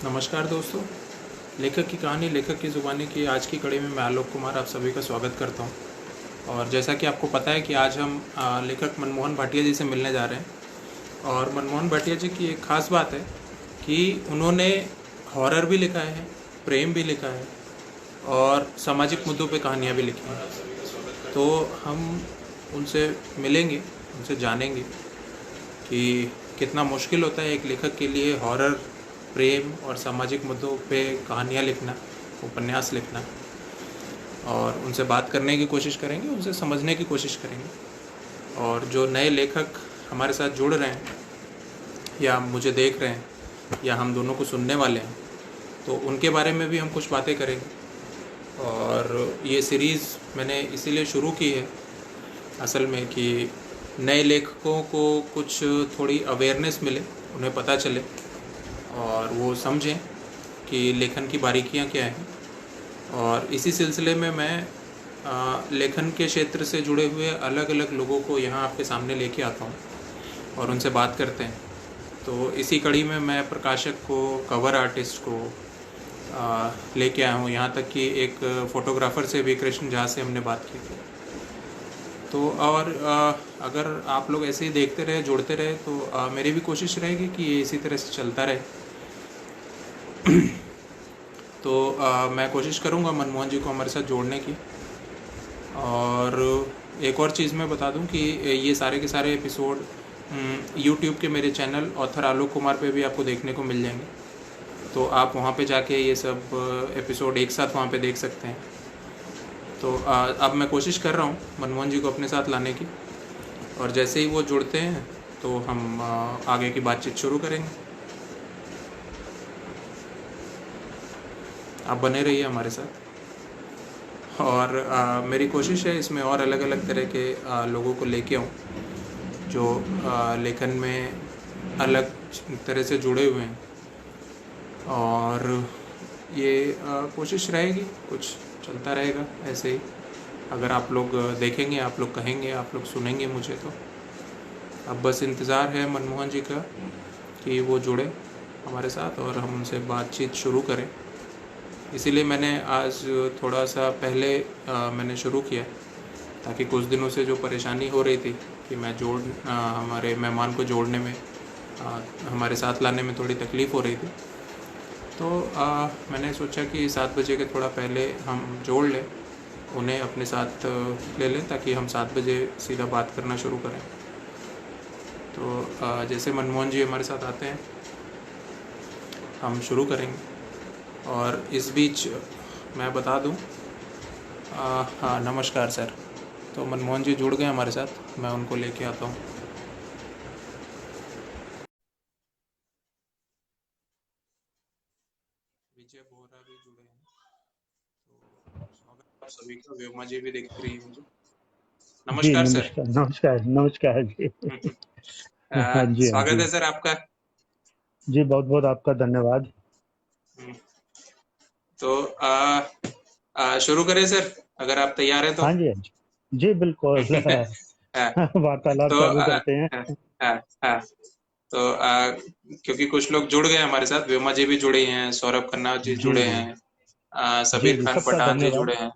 नमस्कार दोस्तों। लेखक की कहानी लेखक की ज़ुबानी की आज की कड़ी में मैं आलोक कुमार आप सभी का स्वागत करता हूं। और जैसा कि आपको पता है कि आज हम लेखक मनमोहन भाटिया जी से मिलने जा रहे हैं। और मनमोहन भाटिया जी की एक ख़ास बात है कि उन्होंने हॉरर भी लिखा है, प्रेम भी लिखा है और सामाजिक मुद्दों पे कहानियाँ भी लिखी हैं। तो हम उनसे मिलेंगे, उनसे जानेंगे कि कितना मुश्किल होता है एक लेखक के लिए हॉरर, प्रेम और सामाजिक मुद्दों पे कहानियाँ लिखना, उपन्यास लिखना। और उनसे बात करने की कोशिश करेंगे, उनसे समझने की कोशिश करेंगे। और जो नए लेखक हमारे साथ जुड़ रहे हैं या मुझे देख रहे हैं या हम दोनों को सुनने वाले हैं, तो उनके बारे में भी हम कुछ बातें करेंगे। और ये सीरीज़ मैंने इसीलिए शुरू की है असल में कि नए लेखकों को कुछ थोड़ी अवेयरनेस मिले, उन्हें पता चले और वो समझें कि लेखन की बारीकियां क्या हैं। और इसी सिलसिले में मैं लेखन के क्षेत्र से जुड़े हुए अलग अलग लोगों को यहाँ आपके सामने लेके आता हूँ और उनसे बात करते हैं। तो इसी कड़ी में मैं प्रकाशक को, कवर आर्टिस्ट को लेके आया हूँ, यहाँ तक कि एक फ़ोटोग्राफ़र से भी, कृष्ण झा से हमने बात की थी। तो और अगर आप लोग ऐसे ही देखते रहे, जुड़ते रहे, तो मेरी भी कोशिश रहेगी कि ये इसी तरह से चलता रहे। तो मैं कोशिश करूँगा मनमोहन जी को हमारे साथ जोड़ने की। और एक और चीज़ मैं बता दूं कि ये सारे के सारे एपिसोड यूट्यूब के मेरे चैनल ऑथर आलोक कुमार पे भी आपको देखने को मिल जाएंगे। तो आप वहाँ पे जाके ये सब एपिसोड एक साथ वहाँ पे देख सकते हैं। तो अब मैं कोशिश कर रहा हूँ मनमोहन जी को अपने साथ लाने की, और जैसे ही वो जुड़ते हैं तो हम आगे की बातचीत शुरू करेंगे। आप बने रहिए हमारे साथ। और मेरी कोशिश है इसमें और अलग अलग तरह के लोगों को लेके आऊँ जो लेखन में अलग तरह से जुड़े हुए हैं। और ये कोशिश रहेगी, कुछ चलता रहेगा ऐसे ही। अगर आप लोग देखेंगे, आप लोग कहेंगे, आप लोग सुनेंगे मुझे, तो अब बस इंतज़ार है मनमोहन जी का कि वो जुड़े हमारे साथ और हम उनसे बातचीत शुरू करें। इसीलिए मैंने आज थोड़ा सा पहले मैंने शुरू किया, ताकि कुछ दिनों से जो परेशानी हो रही थी कि मैं हमारे मेहमान को जोड़ने में, हमारे साथ लाने में थोड़ी तकलीफ़ हो रही थी। तो मैंने सोचा कि 7 बजे के थोड़ा पहले हम जोड़ लें, उन्हें अपने साथ ले लें, ताकि हम 7 बजे सीधा बात करना शुरू करें। तो जैसे मनमोहन जी हमारे साथ आते हैं हम शुरू करेंगे। और इस बीच मैं बता दूं, हाँ नमस्कार सर। तो मनमोहन जी जुड़ गए हमारे साथ, मैं उनको लेके आता हूँ। विजय बोरा भी जुड़े हैं, तो स्वागत आप सभी का। व्योमा जी भी दिख रही है मुझे। जी नमस्कार सर। नमस्कार नमस्कार नमस्कार जी। हाँ जी, हाँ स्वागत जी। है सर आपका। जी, बहुत बहुत आपका धन्यवाद। तो शुरू करें सर, अगर आप तैयार हैं तो। हाँ जी, हाँ जी। जी बिल्कुल। हाँ, वार्तालाप तो चालू करते हैं। हाँ, हाँ, तो क्योंकि कुछ लोग जुड़ गए हमारे साथ, व्योमा जी भी जुड़ी हैं, सौरभ खन्ना जी जी जुड़े जी हैं, जी सबीर जी, खान सबका पठान जी धन्यवाद। जुड़े हैं।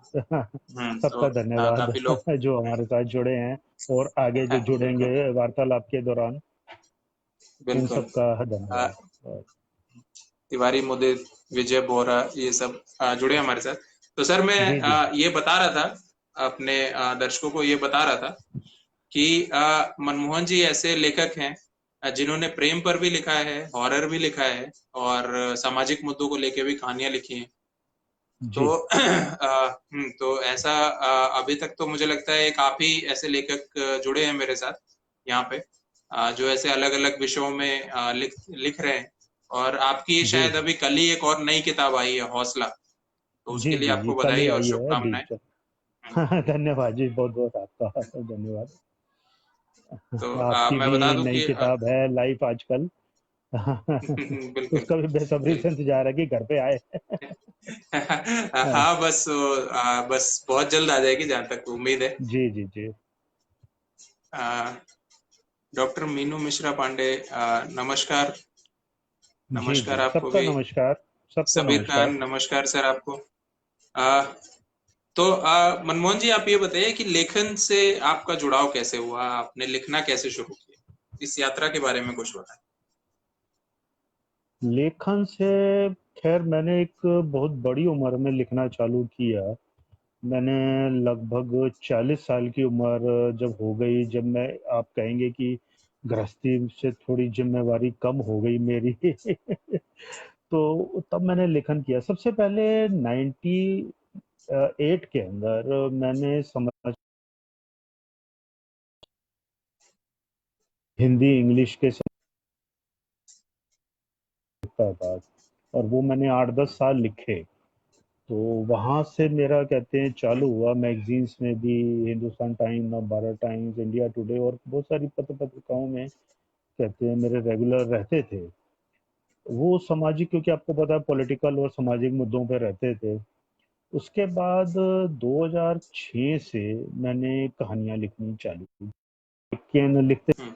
तो सबका धन्यवाद काफी लोग। जो हमारे साथ जुड़े हैं और आगे जो जुड़ेंगे वार्तालाप के दौरान, उन बिल्कुल। सबका आ, धन्यवाद। तिवारी मुदित, विजय बोरा, ये सब जुड़े हमारे साथ। तो सर मैं जी जी ये बता रहा था अपने दर्शकों को, ये बता रहा था कि मनमोहन जी ऐसे लेखक हैं जिन्होंने प्रेम पर भी लिखा है, हॉरर भी लिखा है और सामाजिक मुद्दों को लेके भी कहानियां लिखी हैं। तो जी तो ऐसा अभी तक तो मुझे लगता है आप ही ऐसे लेखक जुड़े हैं मेरे साथ यहाँ पे, जो ऐसे अलग अलग विषयों में लिख रहे हैं। और आपकी जी शायद अभी कल ही एक और नई किताब आई है, हौसला। तो जी उसके लिए जी जी, आपको कल ही बधाई और आई है शुभकामनाएं। डिजिटल। धन्यवाद जी, बहुत बहुत आपका धन्यवाद। तो आपकी मैं भी बता दूं नई कि किताब है लाइफ आजकल। बिल्कुल। उसका भी बेसब्री से इंतजार है कि घर पे आए। हाँ, बस बस बहुत जल्द आ जाएगी, जहां तक उम्मीद है। जी जी जी डॉक्टर मीनू मिश्रा पांडे, नमस्कार। जी नमस्कार जी, आपको सबका भी। नमस्कार। सबको सबीर नमस्कार। खान, नमस्कार सर आपको। आ, तो मनमोहन जी, आप ये बताइए कि लेखन से आपका जुड़ाव कैसे हुआ, आपने लिखना कैसे शुरू किया, इस यात्रा के बारे में कुछ बताएं। लेखन से, खैर मैंने एक बहुत बड़ी उम्र में लिखना चालू किया। मैंने लगभग 40 साल की उम्र जब हो गई, जब मैं, आप कहेंगे कि गृहस्थी से थोड़ी जिम्मेवारी कम हो गई मेरी तो तब मैंने लेखन किया। सबसे पहले 98 के अंदर मैंने समझ हिंदी इंग्लिश के सकता था, और वो मैंने 8-10 साल लिखे। तो वहाँ से मेरा, कहते हैं, चालू हुआ मैगजीन्स में भी। Hindustan time, Navbharat times, India today और बहुत सारी पत्र पत्रिकाओं में, कहते हैं, मेरे रेगुलर रहते थे। वो सामाजिक, क्योंकि आपको पता है पॉलिटिकल और सामाजिक मुद्दों पे रहते थे। उसके बाद 2006 से मैंने कहानियां लिखनी चालू की। लेकिन लिखते हम्म।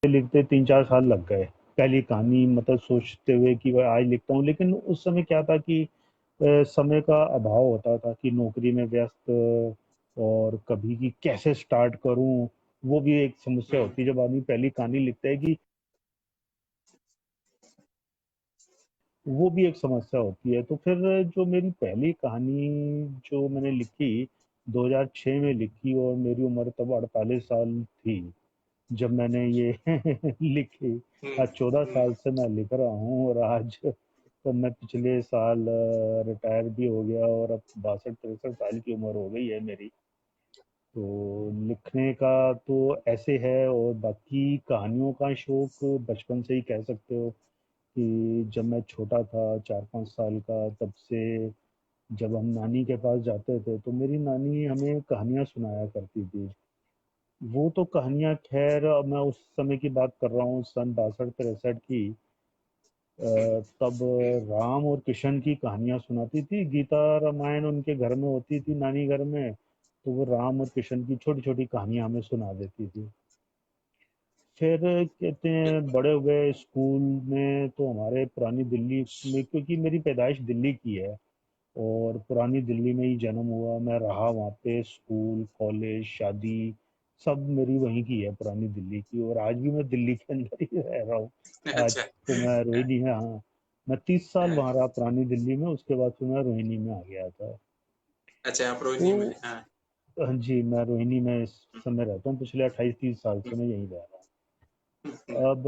लिखते 3-4 साल लग गए। पहली कहानी मतलब सोचते हुए कि वह आज लिखता हूँ, लेकिन उस समय क्या था कि समय का अभाव होता था कि नौकरी में व्यस्त, और कभी कि कैसे स्टार्ट करूं, वो भी एक समस्या हम्म। होती है जब आदमी पहली कहानी लिखता है, कि वो भी एक समस्या होती है। तो फिर जो मेरी पहली कहानी जो मैंने लिखी, 2006 में लिखी, और मेरी उम्र तब 48 साल थी जब मैंने ये लिखी। हम्म। आज 14 हम्म। साल से मैं लिख रहा हूँ, और आज तो मैं पिछले साल रिटायर भी हो गया, और अब 62-63 साल की उम्र हो गई है मेरी। तो लिखने का तो ऐसे है। और बाकी कहानियों का शौक बचपन से ही कह सकते हो, कि जब मैं छोटा था, 4-5 साल का, तब से जब हम नानी के पास जाते थे तो मेरी नानी हमें कहानियां सुनाया करती थी। वो तो कहानियां, खैर अब मैं उस समय की बात कर रहा हूँ, सन 62-63 की। तब राम और कृष्ण की कहानियां सुनाती थी। गीता रामायण उनके घर में होती थी, नानी घर में। तो वो राम और कृष्ण की छोटी छोटी कहानियां हमें सुना देती थी। फिर कहते हैं बड़े हो गए स्कूल में, तो हमारे पुरानी दिल्ली में, क्योंकि मेरी पैदाइश दिल्ली की है, और पुरानी दिल्ली में ही जन्म हुआ, मैं रहा वहाँ पे, स्कूल कॉलेज शादी सब मेरी वहीं की है, पुरानी दिल्ली की। और आज भी मैं दिल्ली के अंदर ही रह रहा हूँ। आज अच्छा। तो मैं रोहिणी में, हाँ, मैं 30 साल वहाँ रहा पुरानी दिल्ली में। उसके बाद फिर मैं रोहिणी में आ गया था। अच्छा, आप तो रोहिणी में, हाँ। हाँ जी, मैं रोहिणी में इस समय रहता हूँ, पिछले 28-30 साल से मैं यहीं रह रहा हूँ। अब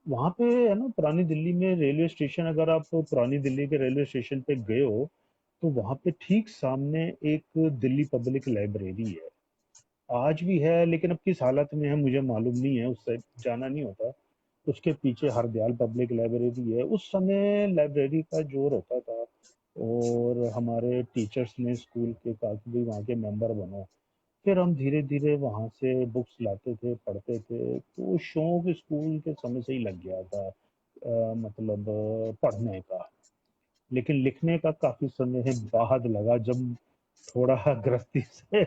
वहाँ पे है ना, पुरानी दिल्ली में रेलवे स्टेशन, अगर आप पुरानी दिल्ली के रेलवे स्टेशन पे गए हो, तो वहाँ पे ठीक सामने एक दिल्ली पब्लिक लाइब्रेरी है। आज भी है, लेकिन अब किस हालत में है मुझे मालूम नहीं है, उस साइड जाना नहीं होता। उसके पीछे हरदयाल पब्लिक लाइब्रेरी है। उस समय लाइब्रेरी का जोर होता था, और हमारे टीचर्स ने स्कूल के काफी भी वहाँ के मेंबर बनो। फिर हम धीरे धीरे वहाँ से बुक्स लाते थे, पढ़ते थे। तो शौक स्कूल के समय से ही लग गया था, मतलब पढ़ने का। लेकिन लिखने का काफी समय बाद लगा, जब थोड़ा गृहस्थी से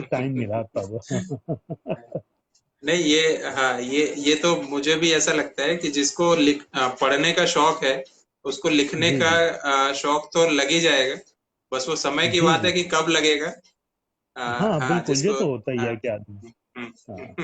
टाइम मिला तब नहीं, ये, हाँ, ये तो मुझे भी ऐसा लगता है कि जिसको पढ़ने का शौक है, उसको लिखने जी का जी शौक तो लग ही जाएगा। बस वो समय की जी बात जी। है कि कब लगेगा। हाँ हाँ, बिल्कुल, ये जिसको, तो होता ही हाँ। है कि आदमी, हाँ,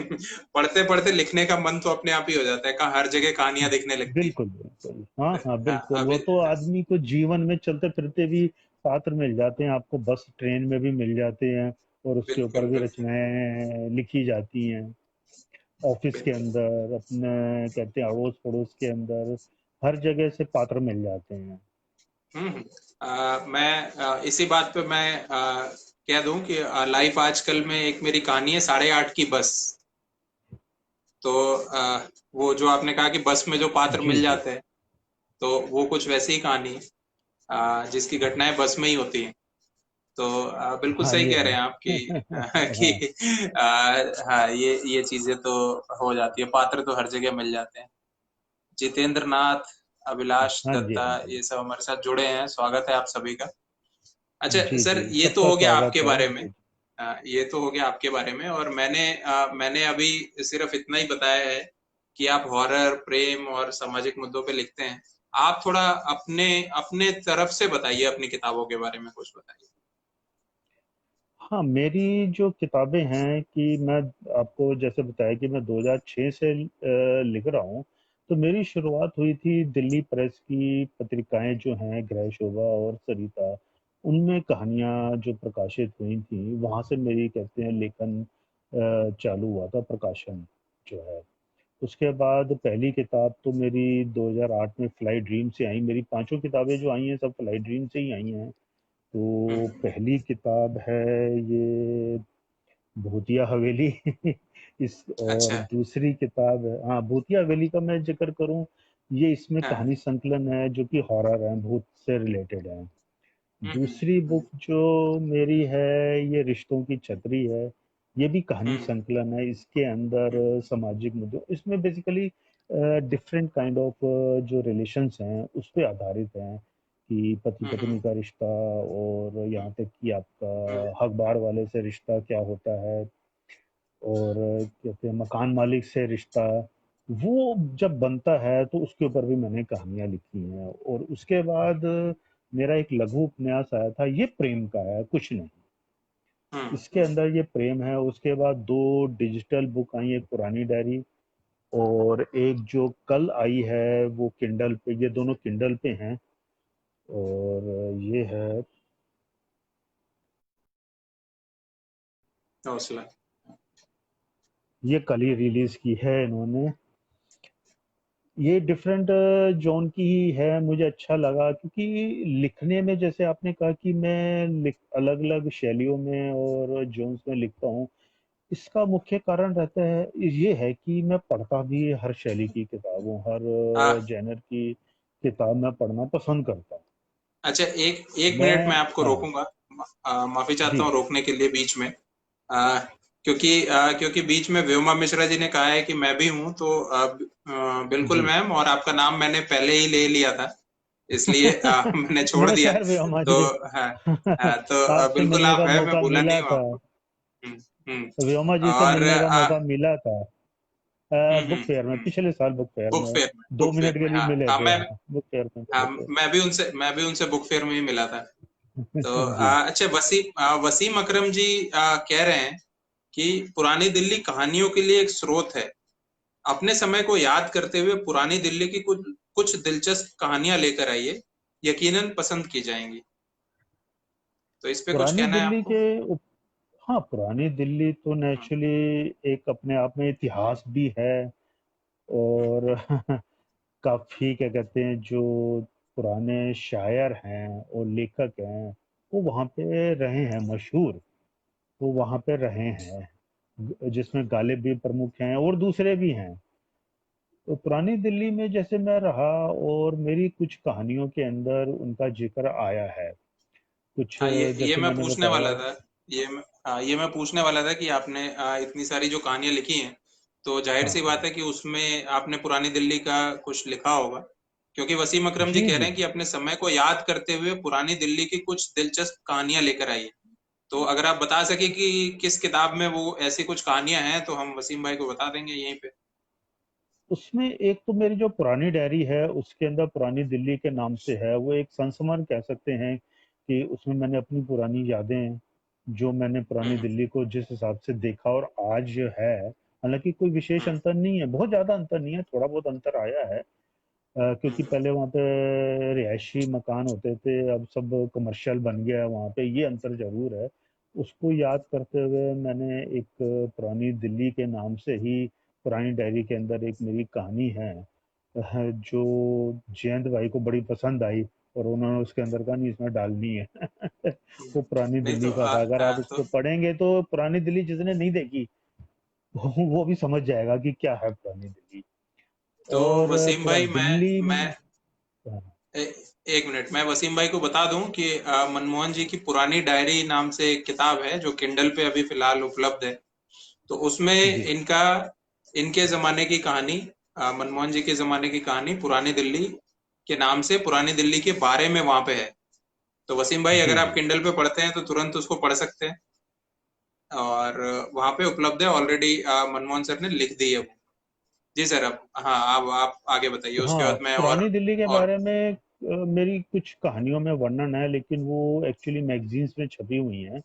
पढ़ते पढ़ते लिखने का मन तो अपने आप ही हो जाता है, कहाँ हर जगह कहानियां दिखने लगती है। बिल्कुल बिल्कुल, हाँ हाँ बिल्कुल। वो अभी, तो आदमी को जीवन में चलते फिरते भी पात्र मिल जाते हैं, आपको बस ट्रेन में भी मिल जाते हैं, और उसके ऊपर बिल्कुल भी बिल्कुल रचनाएं लिखी जाती हैं। ऑफिस के बिल्कुल। अंदर, अपने, कहते हैं, अड़ोस पड़ोस के अंदर, हर जगह से पात्र मिल जाते हैं। हम्म। मैं इसी बात पे मैं कह दूं कि लाइफ आजकल में एक मेरी कहानी है, 8:30 की बस। तो वो जो आपने कहा कि बस में जो पात्र जी मिल जी, जाते हैं, तो वो कुछ वैसी ही कहानी है, जिसकी घटनाएं बस में ही होती हैं। तो बिल्कुल हाँ सही ये कह रहे है हैं आप कि हाँ हाँ, ये चीजें तो हो जाती है, पात्र तो हर जगह मिल जाते हैं। जितेंद्र नाथ, अभिलाष हाँ जी, दत्ता, हाँ जी। ये सब हमारे साथ जुड़े हैं, स्वागत है आप सभी का। अच्छा जी सर, जी, ये तो सबका हो गया स्वागत आपके है बारे में। जी। ये तो हो गया आपके बारे में, और मैंने अभी सिर्फ इतना ही बताया है कि आप हॉरर, प्रेम और सामाजिक मुद्दों पे लिखते हैं। आप थोड़ा अपने अपने तरफ से बताइए, अपनी किताबों के बारे में कुछ बताइए। हाँ, मेरी जो किताबें हैं कि मैं आपको जैसे बताया कि मैं 2006 से लिख रहा हूँ। तो मेरी शुरुआत हुई थी दिल्ली प्रेस की पत्रिकाएं जो हैं, गृह शोभा और सरिता, उनमें कहानियां जो प्रकाशित हुई थी, वहां से मेरी कहते हैं लेखन चालू हुआ था, प्रकाशन जो है। उसके बाद पहली किताब तो मेरी 2008 में फ्लाई ड्रीम से आई। मेरी पांचों किताबें जो आई हैं सब फ्लाई ड्रीम से ही आई हैं। तो हम्म। पहली किताब है ये भूतिया हवेली। इस और अच्छा। दूसरी किताब है, हाँ, भूतिया हवेली का मैं जिक्र करूं, ये इसमें हाँ। कहानी संकलन है जो कि हॉरर है, भूत से रिलेटेड है। हम्म। दूसरी बुक जो मेरी है ये रिश्तों की छतरी है। ये भी कहानी हम्म। संकलन है, इसके अंदर हम्म। सामाजिक मुद्दों, इसमें बेसिकली डिफरेंट काइंड ऑफ जो रिलेशंस हैं उस पे आधारित हैं, कि पति हम्म। पत्नी का रिश्ता, और यहाँ तक कि हम्म। आपका हक बार वाले से रिश्ता क्या होता है, और कहते हैं मकान मालिक से रिश्ता, वो जब बनता है तो उसके ऊपर भी मैंने कहानियां लिखी हैं। और उसके बाद मेरा एक लघु उपन्यास आया था, ये प्रेम का है, कुछ नहीं। इसके हम्म। अंदर ये प्रेम है। उसके बाद दो डिजिटल बुक आई, एक पुरानी डायरी और एक जो कल आई है वो किंडल पे, ये दोनों किंडल पे हैं। और ये है, हौसला। ये कल ही रिलीज की है इन्होंने। ये डिफरेंट जोन की ही है। मुझे अच्छा लगा क्योंकि लिखने में, जैसे आपने कहा कि मैं अलग अलग शैलियों में और जोन्स में लिखता हूँ, इसका मुख्य कारण रहता है ये है कि मैं पढ़ता भी हर शैली की किताबों, हर हाँ। जेनर की किताब मैं पढ़ना पसंद करता हूँ। अच्छा, एक एक मिनट मैं, मैं आपको हाँ, रोकूंगा। माफी चाहता जी, हूँ रोकने के लिए बीच में। क्योंकि बीच में व्योमा मिश्रा जी ने कहा है कि मैं भी हूँ, तो बिल्कुल जी। मैम, और आपका नाम मैंने पहले ही ले लिया था, इसलिए मैंने छोड़ दिया। नमस्कार व्योमा तो जी। हाँ। तो आपसे बिल्कुल मिलने आप का है, मैं मौका भूला मिला नहीं हूँ था। आपको। हम्म। हम्म। व्योमा जी से और मिलने का मौका मिला था बुक फेयर में, हम्म। पिछले साल बुक फेयर बुक में। फेयर में, 2 मिनट के लिए हाँ मिले हाँ, थे, हाँ, बुक फेयर में मिले थे। मैं भी उनसे बुक फेयर में ही मिला था। तो जी। अच्छा, वसीम अकरम जी कह रहे हैं कि पुरानी दिल्ली कहानियों के लिए एक स्रोत है। अपने समय को याद करते हुए पुरानी दिल्ली की कुछ कुछ दिलचस्प कहानियां लेकर आइए, यकीनन पसंद की जाएंगी। तो इस पे कुछ पुरानी कहना है दिल्ली आपको? के हाँ, पुरानी दिल्ली तो हम्म। नेचुरली एक अपने आप में इतिहास भी है। और काफी क्या कहते हैं, जो पुराने शायर हैं और लेखक हैं वो वहाँ पे रहे हैं, मशहूर, वो वहाँ पे रहे हैं, जिसमें गालिब भी प्रमुख हैं और दूसरे भी हैं। तो पुरानी दिल्ली में जैसे मैं रहा, और मेरी कुछ कहानियों के अंदर उनका जिक्र आया है, कुछ हाँ, ये जैसे मैं मैंने पूछने वाला बताया। था। ये मैं पूछने वाला था कि आपने इतनी सारी जो कहानियां लिखी हैं, तो जाहिर हाँ, सी बात हाँ, है कि उसमें आपने पुरानी दिल्ली का कुछ लिखा होगा। क्योंकि वसीम अकरम जी जी, कह जी। रहे हैं कि अपने समय को याद करते हुए पुरानी दिल्ली की कुछ दिलचस्प कहानियां लेकर आइए। तो अगर आप बता सके कि किस किताब में वो ऐसी कुछ कहानियां हैं, तो हम वसीम भाई को बता देंगे यहीं पे। उसमें एक तो मेरी जो पुरानी डायरी है उसके अंदर पुरानी दिल्ली के नाम से है, वो एक संस्मरण कह सकते हैं, कि उसमें मैंने अपनी पुरानी यादें, जो मैंने पुरानी हम्म। दिल्ली को जिस हिसाब से देखा और आज है, हालांकि कोई विशेष हम्म। अंतर नहीं है, बहुत ज्यादा अंतर नहीं है, थोड़ा बहुत अंतर आया है। क्योंकि हम्म। पहले वहाँ पे रिहायशी मकान होते थे, अब सब कमर्शियल बन गया है वहाँ पे, ये अंतर जरूर है। उसको याद करते हुए मैंने एक पुरानी दिल्ली के नाम से ही पुरानी डायरी के अंदर एक मेरी कहानी है, जो जयंत भाई को बड़ी पसंद आई, और उन्होंने उसके अंदर कहा नहीं, इसमें डालनी है। वो पुरानी नहीं तो दिल्ली का था। अगर आप तो उसको पढ़ेंगे तो पुरानी दिल्ली जिसने नहीं देखी वो भी समझ जाएगा कि क्या है पुरानी दिल्ली। तो और वसीम पूरा भाई, दिल्ली मैं में, ए, एक मिनट, मैं वसीम भाई को बता दूं कि मनमोहन जी की पुरानी डायरी नाम से एक किताब है जो किंडल पे अभी फिलहाल उपलब्ध है। तो उसमें जी, इनका इनके जमाने की कहानी, मनमोहन जी के जमाने की कहानी पुरानी दिल्ली के नाम से पुरानी दिल्ली के बारे में वहां पे है। तो वसीम भाई, जी, अगर आप जी। किंडल पे पढ़ते हैं तो तुरंत उसको पढ़ सकते हैं। और वहां पे उपलब्ध है ऑलरेडी, मनमोहन सर ने लिख दी है वो। जी सर, अब हाँ, अब आप आगे बताइए, उसके हाँ, बाद मैं पुरानी दिल्ली के और बारे में मेरी कुछ कहानियों में वर्णन है, लेकिन वो एक्चुअली मैगजीन्स में छपी हुई हैं।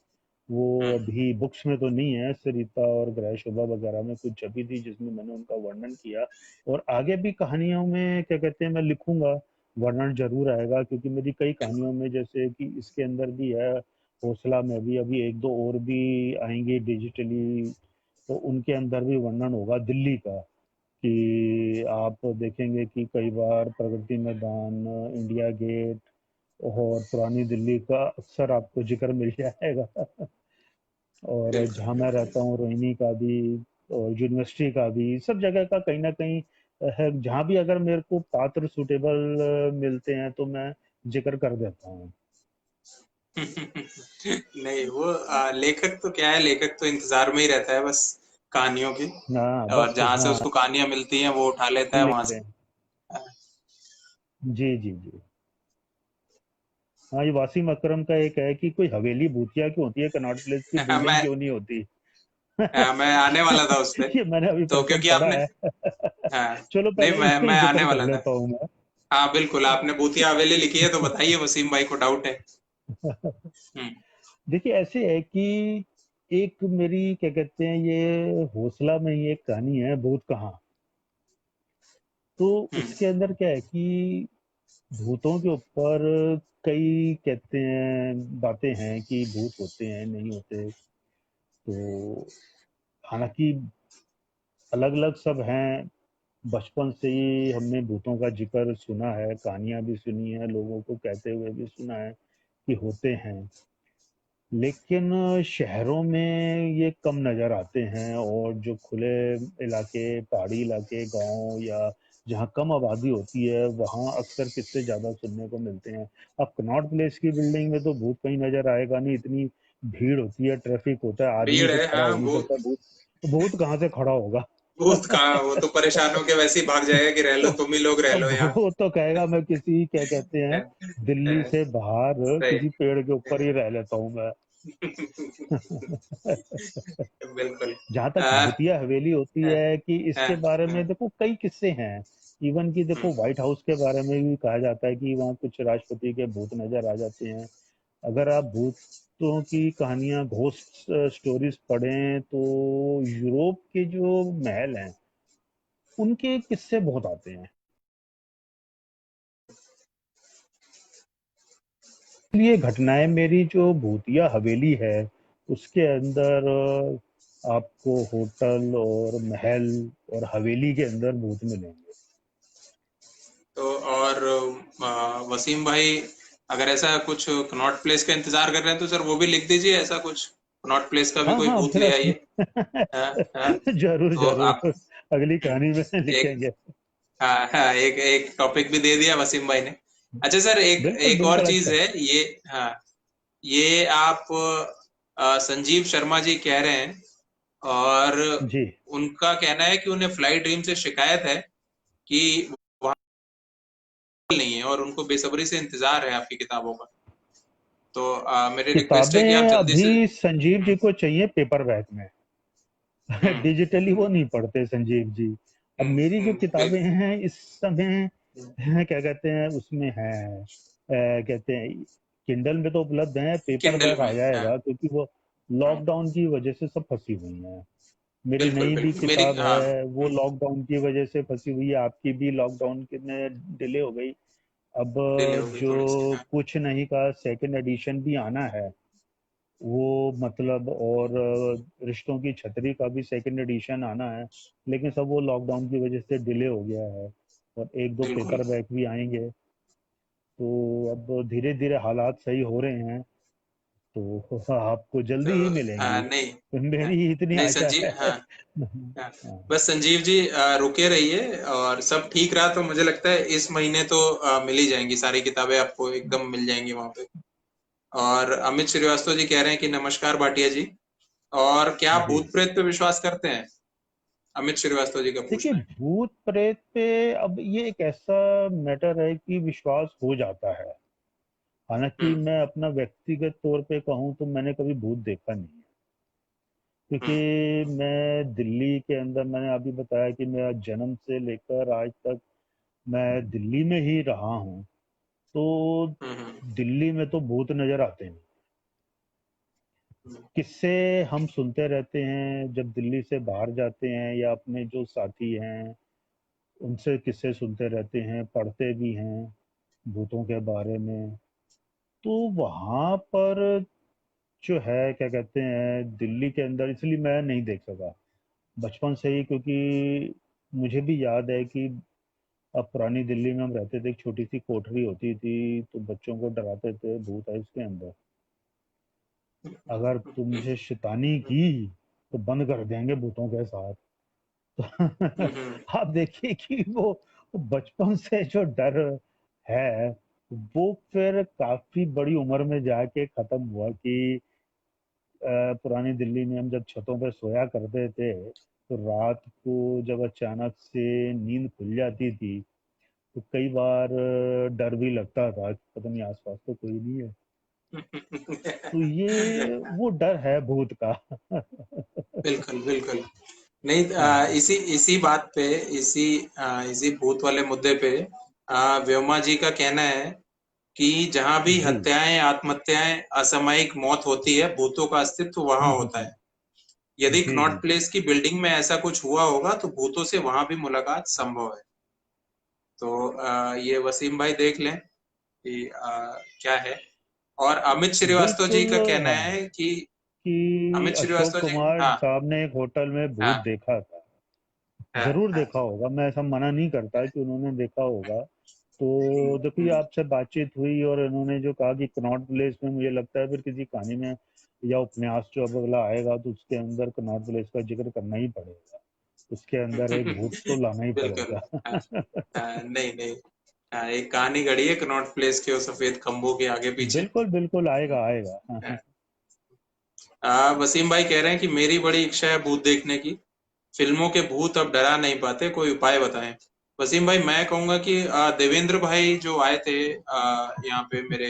वो हम्म, अभी बुक्स में तो नहीं है। सरिता और ग्रह शोभा वगैरह में कुछ छपी थी जिसमें मैंने उनका वर्णन किया। और आगे भी कहानियों में क्या कहते हैं मैं लिखूंगा, वर्णन जरूर आएगा, क्योंकि मेरी कई बिल्कुल। कहानियों में जैसे कि इसके अंदर भी है, हौसला में भी अभी एक दो और भी आएंगे डिजिटली, तो उनके अंदर भी वर्णन होगा दिल्ली का। कि आप देखेंगे कि कई बार प्रगति मैदान, इंडिया गेट और पुरानी दिल्ली का अक्सर आपको जिक्र मिल जाएगा। और बिल्कुल जहाँ मैं बिल्कुल। रहता हूँ रोहिणी का भी और यूनिवर्सिटी का भी, सब जगह का कहीं ना कहीं है। जहाँ भी अगर मेरे को पात्र सुटेबल मिलते हैं तो मैं जिक्र कर देता हूँ। नहीं, वो लेखक तो क्या है, लेखक तो इंतजार में ही रहता है बस कहानियों की। हाँ और बस जहां से हाँ, उसको कहानियां मिलती हैं वो उठा लेता है लिख वहां से। दें। जी जी जी। हाँ, ये वासिम अकरम का एक है कि कोई हवेली भूतिया क्यों होती है, कनॉट प्लेस की बिल्डिंग मैं क्यों नहीं होती। मैं आने वाला था उस पे। ये मैंने अभी तो परसों क्योंकि पढ़ा आपने है। हाँ, चलो नहीं, पहले मैं इसका ही मैं आने जिक्र कर वाला था। लेता हूँ मैं। हाँ बिल्कुल, आपने भूतिया हवेली लिखी है तो बताइए, वसीम भाई को डाउट है। हम्म। देखिए ऐसे है कि एक मेरी क्या कहते हैं ये हौसला में ही एक कहानी है, भूत कहाँ। तो हम्म। उसके अंदर क्या है कि भूतों के ऊपर कई कहते हैं बातें हैं कि भूत होते हैं नहीं होते। तो हालांकि अलग अलग सब हैं। बचपन से ही हमने भूतों का जिक्र सुना है, कहानियां भी सुनी है, लोगों को कहते हुए भी सुना है कि होते हैं। लेकिन शहरों में ये कम नज़र आते हैं, और जो खुले इलाके, पहाड़ी इलाके, गांव या जहाँ कम आबादी होती है वहाँ अक्सर किस्से ज़्यादा सुनने को मिलते हैं। अब कनॉट प्लेस की बिल्डिंग में तो भूत कहीं नज़र आएगा नहीं, इतनी भीड़ होती है, ट्रैफिक होता है, आदमी भीड़ कुछ है, खड़ा हाँ। हो नहीं भूत, सकता। भूत भूत कहाँ से खड़ा होगा। भूत कहाँ, वो तो परेशान होके वैसे ही भाग जाएगा कि रह लो, तुम ही लोग रह लो अब यहाँ। वो तो कहेगा मैं किसी क्या कहते हैं दिल्ली से बाहर सही। किसी पेड़ के ऊपर ही रह लेता हूँ मैं। बिल्कुल। जहाँ तक आ, भूतिया हवेली होती आ, है कि आ, इसके बारे में देखो कई किस्से हैं। इवन कि देखो व्हाइट हाउस के बारे में भी कहा जाता है कि वहाँ कुछ राष्ट्रपति के भूत नजर आ जाते हैं। अगर आप भूतों की कहानियां, घोस्ट स्टोरीज पढ़ें तो यूरोप के जो महल हैं उनके किस्से बहुत आते हैं। इसलिए घटनाएं मेरी जो भूतिया हवेली है उसके अंदर आपको होटल और महल और हवेली के अंदर भूत मिलेंगे। तो और वसीम भाई, अगर ऐसा कुछ कनॉट प्लेस का इंतजार कर रहे हैं तो सर वो भी लिख दीजिए, ऐसा कुछ कनॉट प्लेस का भी हाँ कोई हाँ, भूत फिर ले आइए। हाँ, हाँ। जरूर तो आप जरूर अगली कहानी में एक, लिखेंगे। हाँ हाँ, एक एक टॉपिक भी दे दिया वसीम भाई ने। अच्छा सर, एक बिल्कुल एक और बिल्कुल। चीज अच्छा। है ये। हाँ, ये आप संजीव शर्मा जी कह रहे हैं, और जी। उनका कहना है कि उन्हें फ्लाई ड्रीम से शिकायत है कि वहां नहीं है, और उनको बेसब्री से इंतजार है आपकी किताबों का। तो मेरी रिक्वेस्ट है कि आप किताबें जल्दी से। अभी संजीव जी को चाहिए पेपर बैक में। हम्म, डिजिटली वो नहीं पढ़ते संजीव जी। अब मेरी जो किताबें बिल्कुल। हैं इस समय हैं क्या कहते हैं उसमें है कहते हैं किंडल में तो उपलब्ध है, पेपर किंडल बैक आ में, हाँ। जाएगा क्योंकि वो हाँ, लॉकडाउन की वजह से सब फंसी हुई हैं। मेरी बिल्कुल नई भी बिल्कुल, मेरी किताब हाँ। है वो लॉकडाउन की वजह से फंसी हुई है, आपकी भी लॉकडाउन के में डिले हो गई। अब डिले हो गई जो थोड़ी सी, हाँ। कुछ नहीं का सेकंड एडिशन भी आना है वो मतलब, और रिश्तों की छतरी का भी सेकंड एडिशन आना है, लेकिन सब वो लॉकडाउन की वजह से डिले हो गया है। और एक दो बिल्कुल। पेपर बैक भी आएंगे। तो अब धीरे धीरे हालात सही हो रहे हैं, तो आपको जल्दी तो ही मिलेंगी। नहीं, तो हाँ, मेरी इतनी नहीं आशा संजीव, है। हाँ, हाँ। बस संजीव जी रुके रहिए, और सब ठीक रहा तो मुझे लगता है इस महीने तो मिल ही जाएंगी सारी किताबें, आपको एकदम मिल जाएंगी वहां पे। और अमित श्रीवास्तव जी कह रहे हैं कि नमस्कार भाटिया जी, और क्या आप जी। भूत प्रेत पे विश्वास करते हैं? अमित श्रीवास्तव जी का देखिए पूछना है। भूत प्रेत पे अब ये एक ऐसा मैटर है कि विश्वास हो जाता है। हालांकि हम्म। मैं अपना व्यक्तिगत तौर पे कहूँ तो मैंने कभी भूत देखा नहीं है। क्योंकि हम्म मैं दिल्ली के अंदर, मैंने अभी बताया कि मेरा जन्म से लेकर आज तक मैं दिल्ली में ही रहा हूँ। तो हम्म दिल्ली में तो भूत नजर आते हैं। हम्म किस्से हम सुनते रहते हैं जब दिल्ली से बाहर जाते हैं, या अपने जो साथी हैं उनसे किस्से सुनते रहते हैं, पढ़ते भी हैं भूतों के बारे में। तो वहां पर जो है, क्या कहते हैं, दिल्ली के अंदर इसलिए मैं नहीं देख सका बचपन से ही, क्योंकि मुझे भी याद है कि अब पुरानी दिल्ली में हम रहते थे, एक छोटी सी कोठरी होती थी, तो बच्चों को डराते थे भूत है इसके अंदर, अगर तुमसे शैतानी की तो बंद कर देंगे भूतों के साथ। हम्म आप देखिए कि वो बचपन से जो डर है, वो फिर काफी बड़ी उम्र में जाके खत्म हुआ कि पुरानी दिल्ली में हम जब छतों पर सोया करते थे, तो रात को जब अचानक से नींद खुल जाती थी, तो कई बार डर भी लगता था कि पता नहीं आसपास तो कोई नहीं है। तो ये वो डर है भूत का। बिल्कुल बिल्कुल। नहीं, हाँ जी। इसी इसी बात पे, इसी इसी भूत वाले मुद्दे पे व्योमा जी का कहना है कि जहां भी जी। हत्याएं, आत्महत्याएं, असामयिक मौत होती है, भूतों का अस्तित्व वहां होता हम्म। है। यदि जी जी कनॉट जी। प्लेस की बिल्डिंग में ऐसा कुछ हुआ होगा तो भूतों से वहां भी मुलाकात संभव है। तो ये वसीम भाई देख लें कि क्या है। और अमित श्रीवास्तव जी बिल्कुल। का कहना हाँ, है कि कि अमित अशोक श्रीवास्तव जी, कुमार हाँ साहब ने एक होटल में भूत हाँ देखा था। हाँ जरूर हाँ देखा होगा, मैं ऐसा मना नहीं करता कि उन्होंने देखा होगा। तो देखो, ये हम्म, आपसे बातचीत हुई और इन्होंने जो कहा कि कनॉट प्लेस में, मुझे लगता है फिर किसी कहानी में या उपन्यास जो अब अगला आएगा तो उसके अंदर कनॉट प्लेस का जिक्र करना ही पड़ेगा। उसके अंदर एक भूत तो लाना ही बिल्कुल। पड़ेगा। हाँ, नहीं नहीं, हाँ, एक कहानी गढ़ी है कनॉट प्लेस के, वो सफेद खंभों के आगे पीछे। बिल्कुल बिल्कुल, आएगा आएगा। हाँ। वसीम भाई कह रहे हैं कि मेरी बड़ी इच्छा है भूत देखने की, फिल्मों के भूत अब डरा नहीं पाते, कोई उपाय बताएं। वसीम भाई, मैं कहूंगा कि देवेंद्र भाई जो आए थे यहाँ पे मेरे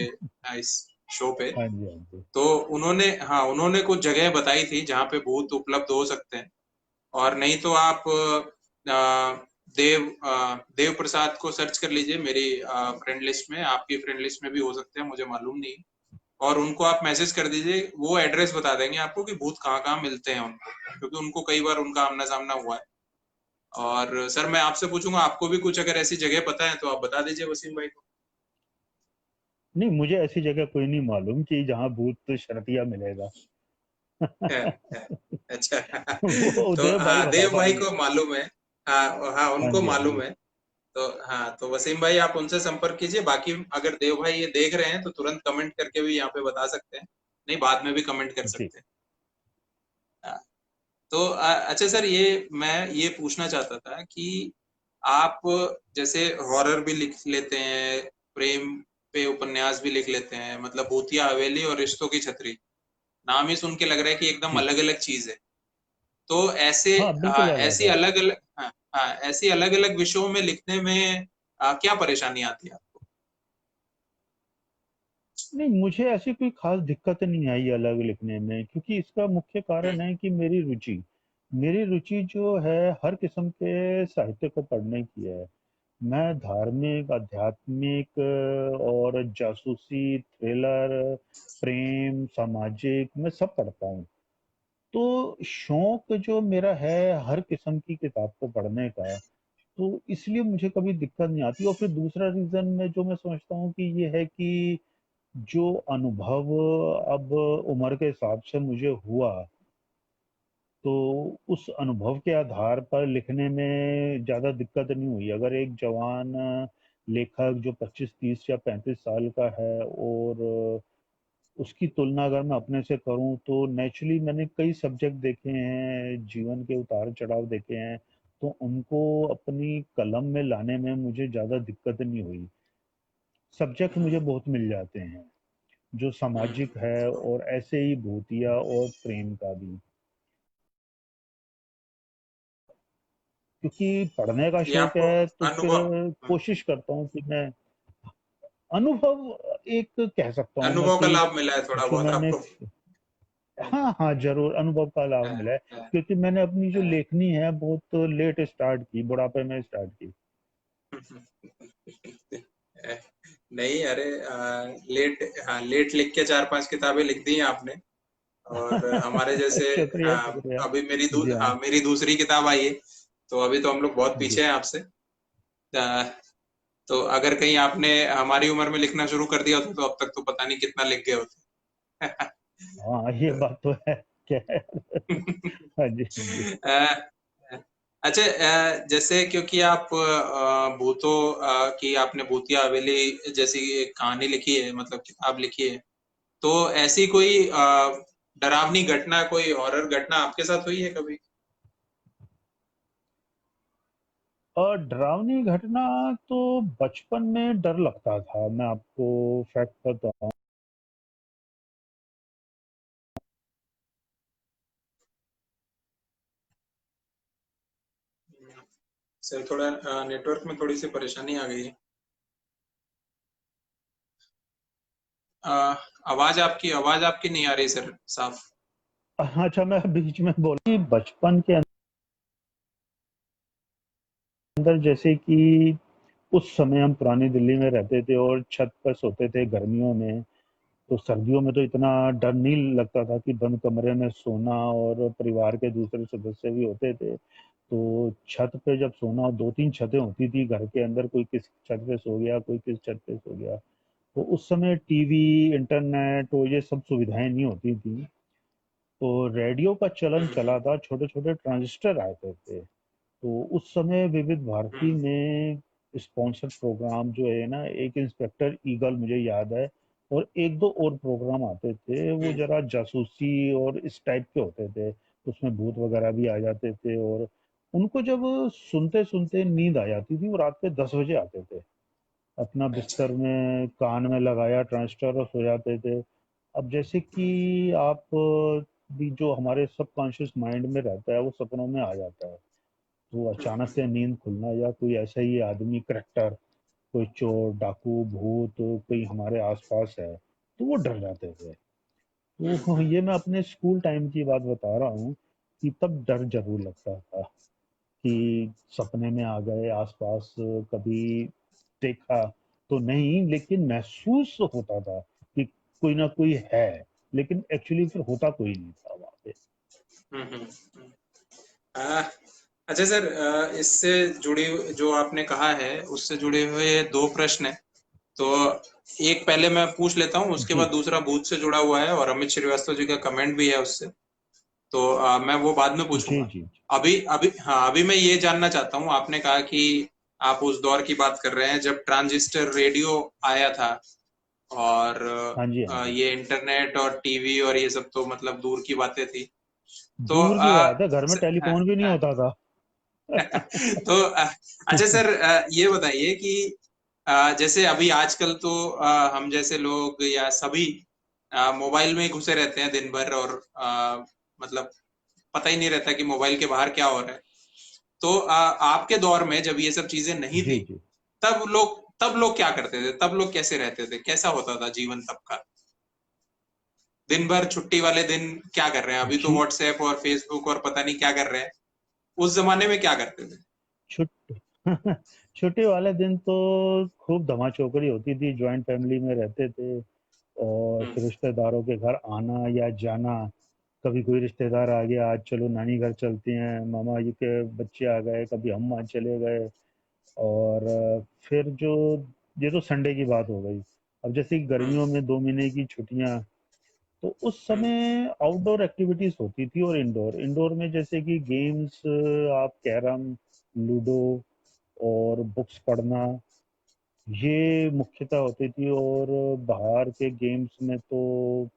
इस शो पे, हाँ जी हाँ जी। तो उन्होंने, हाँ, उन्होंने कुछ जगह बताई थी जहाँ पे भूत उपलब्ध हो सकते हैं। और नहीं तो आप देव प्रसाद को सर्च कर लीजिए, मेरी फ्रेंड लिस्ट में, आपकी फ्रेंड लिस्ट में भी हो सकते हैं, मुझे मालूम नहीं। और उनको आप मैसेज कर दीजिए, वो एड्रेस बता देंगे आपको कि भूत कहाँ कहाँ मिलते हैं उनको, क्योंकि उनको कई बार उनका आमना सामना हुआ है। और सर मैं आपसे पूछूंगा, आपको भी कुछ अगर ऐसी जगह पता है तो आप बता दीजिए वसीम भाई को। नहीं, मुझे ऐसी जगह कोई नहीं मालूम कि जहाँ भूत शर्तिया मिलेगा। है, है, अच्छा। वो तो उदय भाई बता देव भाई पाएंगे। को मालूम है। हाँ हाँ, हाँ उनको जी हाँ मालूम जी। है। तो हाँ, तो वसीम भाई आप उनसे संपर्क कीजिए। बाकी अगर देव भाई ये देख रहे हैं तो तुरंत कमेंट करके भी यहाँ पे बता सकते हैं, नहीं बाद में भी कमेंट कर जी। सकते हैं। हाँ, तो अच्छा सर, ये मैं ये पूछना चाहता था कि आप जैसे हॉरर भी लिख लेते हैं, प्रेम पे उपन्यास भी लिख लेते हैं, मतलब भूतिया हवेली और रिश्तों की छतरी, नाम ही सुन के लग रहा है कि एकदम जी। अलग अलग चीज है। तो ऐसे हाँ, बिल्कुल अलग ऐसी है। अलग अलग, हाँ हाँ, ऐसी अलग अलग विषयों में लिखने में क्या परेशानी आती है आपको? नहीं, मुझे ऐसी कोई खास दिक्कत नहीं आई अलग लिखने में, क्योंकि इसका मुख्य हम्म कारण है कि मेरी रुचि जो है हर किस्म के साहित्य को पढ़ने की है। मैं धार्मिक, आध्यात्मिक और जासूसी, थ्रिलर, प्रेम, सामाजिक, मैं सब पढ़ता हूँ। तो शौक जो मेरा है हर किस्म की किताब को पढ़ने का, तो इसलिए मुझे कभी दिक्कत नहीं आती। और फिर दूसरा रीजन में जो मैं समझता हूँ कि ये है कि जो अनुभव अब उम्र के हिसाब से मुझे हुआ, तो उस अनुभव के आधार पर लिखने में ज़्यादा दिक्कत नहीं हुई। अगर एक जवान लेखक जो 25, 30 या 35 साल का है, और उसकी तुलना अगर मैं अपने से करूं, तो नेचुरली मैंने कई सब्जेक्ट देखे हैं, जीवन के उतार चढ़ाव देखे हैं, तो उनको अपनी कलम में लाने में मुझे ज़्यादा दिक्कत नहीं हुई। सब्जेक्ट मुझे हम्म बहुत मिल जाते हैं जो सामाजिक है, हम्म। और ऐसे ही भूतिया और प्रेम का भी, क्योंकि पढ़ने का ये शौक आपको है तो फिर अनुभव, कोशिश करता हूँ कि मैं अनुभव, एक कह सकता हूँ मैं अनुभव का कि लाभ मिला है थोड़ा जो बहुत मैंने, आपको। हाँ हाँ, जरूर अनुभव का लाभ मिला है, क्योंकि मैंने अपनी जो लेखनी है बहुत लेट स्टार्ट की, बुढ़ापे में स्टार्ट की। नहीं, अरे लेट, हाँ लेट लिख के 4-5 किताबें लिख दी हैं आपने। और हमारे जैसे, शुक्रिया शुक्रिया। अभी जी हाँ। मेरी दूसरी किताब आई है, तो अभी तो हम लोग बहुत जी। पीछे हैं आपसे। तो अगर कहीं आपने हमारी उम्र में लिखना शुरू कर दिया होता तो अब तक तो पता नहीं कितना लिख गए होते। हाँ, ये बात तो है। क्या है? हाँ जी हाँ जी। अ, अच्छा, जैसे क्योंकि आप भूतों की आपने भूतिया हवेली जैसी एक कहानी लिखी है, मतलब किताब लिखी है, तो ऐसी कोई डरावनी घटना, कोई हॉरर घटना आपके साथ हुई है कभी? और डरावनी घटना तो बचपन में डर लगता था, मैं आपको फैक्ट बताऊं। सर थोड़ा नेटवर्क में थोड़ी सी परेशानी आ गई है। अ, आवाज आपकी नहीं आ रही सर, साफ। अच्छा, मैं बीच में बोला कि बचपन के अंदर, जैसे कि उस समय हम पुरानी दिल्ली में रहते थे और छत पर सोते थे गर्मियों में, तो सर्दियों में तो इतना डर नहीं लगता था कि बंद कमरे में सोना, और परिवार के दूसरे सदस्य भी होते थे, तो छत पे जब सोना, दो तीन छतें होती थी घर के अंदर, कोई किस छत पे सो गया, कोई किस छत पे सो गया, तो उस समय टीवी, इंटरनेट और ये सब सुविधाएं नहीं होती थी, तो रेडियो का चलन हम्म, चला था, छोटे छोटे ट्रांजिस्टर आए थे। तो उस समय विविध भारती हम्म, में स्पॉन्सर्ड प्रोग्राम जो है ना, एक इंस्पेक्टर ईगल मुझे याद है, और एक दो और प्रोग्राम आते थे, वो हम्म, जरा जासूसी और इस टाइप के होते थे, उसमें भूत वगैरह भी आ जाते थे, और उनको जब सुनते सुनते नींद आ जाती थी, वो रात के 10 बजे आते थे, अपना अच्छा। बिस्तर में कान में लगाया ट्रांजिस्टर और सो जाते थे। अब जैसे कि आप भी, जो हमारे सबकॉन्शियस माइंड में रहता है वो सपनों में आ जाता है, तो अचानक से नींद खुलना, या कोई ऐसा ही आदमी करेक्टर, कोई चोर डाकू भूत कोई हमारे आसपास है, तो वो डर जाते थे। तो ये मैं अपने स्कूल टाइम की बात बता रहा हूँ, कि तब डर जरूर लगता था, कि सपने में आ गए आसपास, कभी देखा तो नहीं, लेकिन महसूस होता था कि कोई ना कोई है, लेकिन एक्चुअली फिर होता कोई नहीं था वहां पे। हम्म, आ, अच्छा सर, इससे जुड़ी जो आपने कहा है उससे जुड़े हुए दो प्रश्न हैं। तो एक पहले मैं पूछ लेता हूँ, उसके जी बाद दूसरा भूत से जुड़ा हुआ है और अमित श्रीवास्तव जी का कमेंट भी है उससे। तो मैं वो बाद में जी पूछूंगा। जी। अभी अभी हाँ, अभी मैं ये जानना चाहता हूँ, आपने कहा कि आप उस दौर की बात कर रहे हैं जब ट्रांजिस्टर रेडियो आया था, और हाँ जी हाँ जी। ये इंटरनेट और टीवी और ये सब तो मतलब दूर की बातें थी। तो दूर की बात है, घर में हाँ, टेलीफोन भी नहीं हाँ। होता था। तो अच्छा सर, ये बताइए कि जैसे अभी आजकल तो हम जैसे लोग या सभी मोबाइल में ही घुसे रहते हैं दिन भर, और मतलब पता ही नहीं रहता कि मोबाइल के बाहर क्या हो रहा है। तो आपके दौर में जब ये सब चीजें नहीं जी थी, जी। तब लोग क्या करते थे, तब लोग कैसे रहते थे, कैसा होता था जीवन तब का? दिन भर छुट्टी वाले दिन क्या कर रहे हैं? अभी तो जी। व्हाट्सएप और फेसबुक और पता नहीं क्या कर रहे हैं। उस जमाने में क्या करते थे? छुट छुट्टी वाले दिन तो खूब धमा चौकड़ी होती थी, जॉइंट फैमिली में रहते थे, और हम्म, फिर रिश्तेदारों के घर आना या जाना, कभी कोई रिश्तेदार आ गया, आज चलो नानी घर चलते हैं, मामा जी के बच्चे आ गए, कभी हम वहाँ चले गए, और फिर जो, ये तो संडे की बात हो गई। अब जैसे कि हम्म, गर्मियों में 2 महीने की छुट्टियां, तो उस हम्म, समय आउटडोर एक्टिविटीज होती थी, और इंडोर इंडोर में जैसे कि गेम्स, आप कैरम, लूडो और बुक्स पढ़ना, ये मुख्यतः होती थी, और बाहर के गेम्स में तो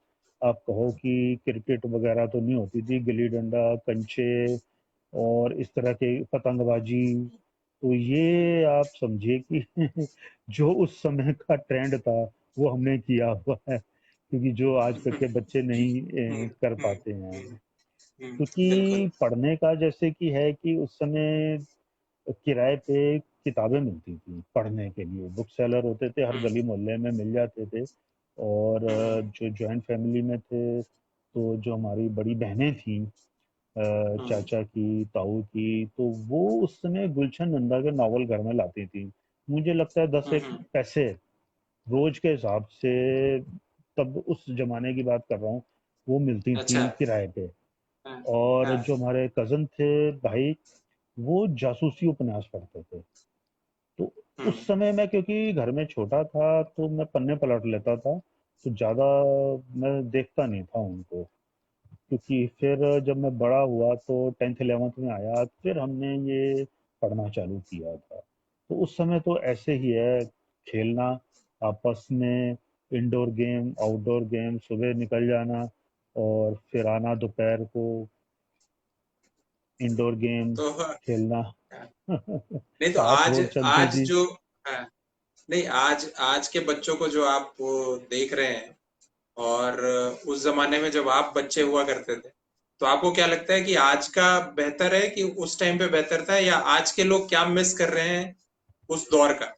आप कहो कि क्रिकेट वगैरह तो नहीं होती थी, गिल्ली डंडा, कंचे और इस तरह के, पतंगबाजी, तो ये आप समझिए कि जो उस समय का ट्रेंड था वो हमने किया हुआ है, क्योंकि जो आजकल के बच्चे नहीं हम्म, कर हम्म, पाते हैं, बिल्कुल। क्योंकि पढ़ने का जैसे कि है कि उस समय किराए पे किताबें मिलती थी पढ़ने के लिए, बुक सेलर होते थे, हर हम्म, गली मोहल्ले में मिल जाते थे, और हम्म, जो जॉइंट फैमिली में थे, तो जो हमारी बड़ी बहनें थीं, हम्म चाचा की, ताऊ की, तो वो उस समय गुलशन नंदा के नॉवल घर में लाती थी। मुझे लगता है 10 एक हम्म। पैसे रोज के हिसाब से, तब उस जमाने की बात कर रहा हूँ, वो मिलती अच्छा। थी किराए पे। हाँ और हाँ। जो हमारे कजन थे भाई, वो जासूसी उपन्यास पढ़ते थे। तो हम्म। उस समय मैं, क्योंकि घर में छोटा था, तो मैं पन्ने पलट लेता था, तो ज्यादा मैं देखता नहीं था उनको। क्योंकि फिर जब मैं बड़ा हुआ तो 10th 11th में आया, फिर हमने ये पढ़ना चालू किया था। तो उस समय तो ऐसे ही है, खेलना आपस में, इंडोर गेम, आउटडोर गेम, सुबह निकल जाना और फिर आना दोपहर को, इंडोर गेम तो खेलना। नहीं तो ताश आज बहुत चलती आज थी। जो, हाँ, नहीं आज आज के बच्चों को जो आप वो देख रहे हैं, और उस जमाने में जब आप बच्चे हुआ करते थे, तो आपको क्या लगता है कि आज का बेहतर है कि उस टाइम पे बेहतर था, या आज के लोग क्या मिस कर रहे हैं उस दौर का?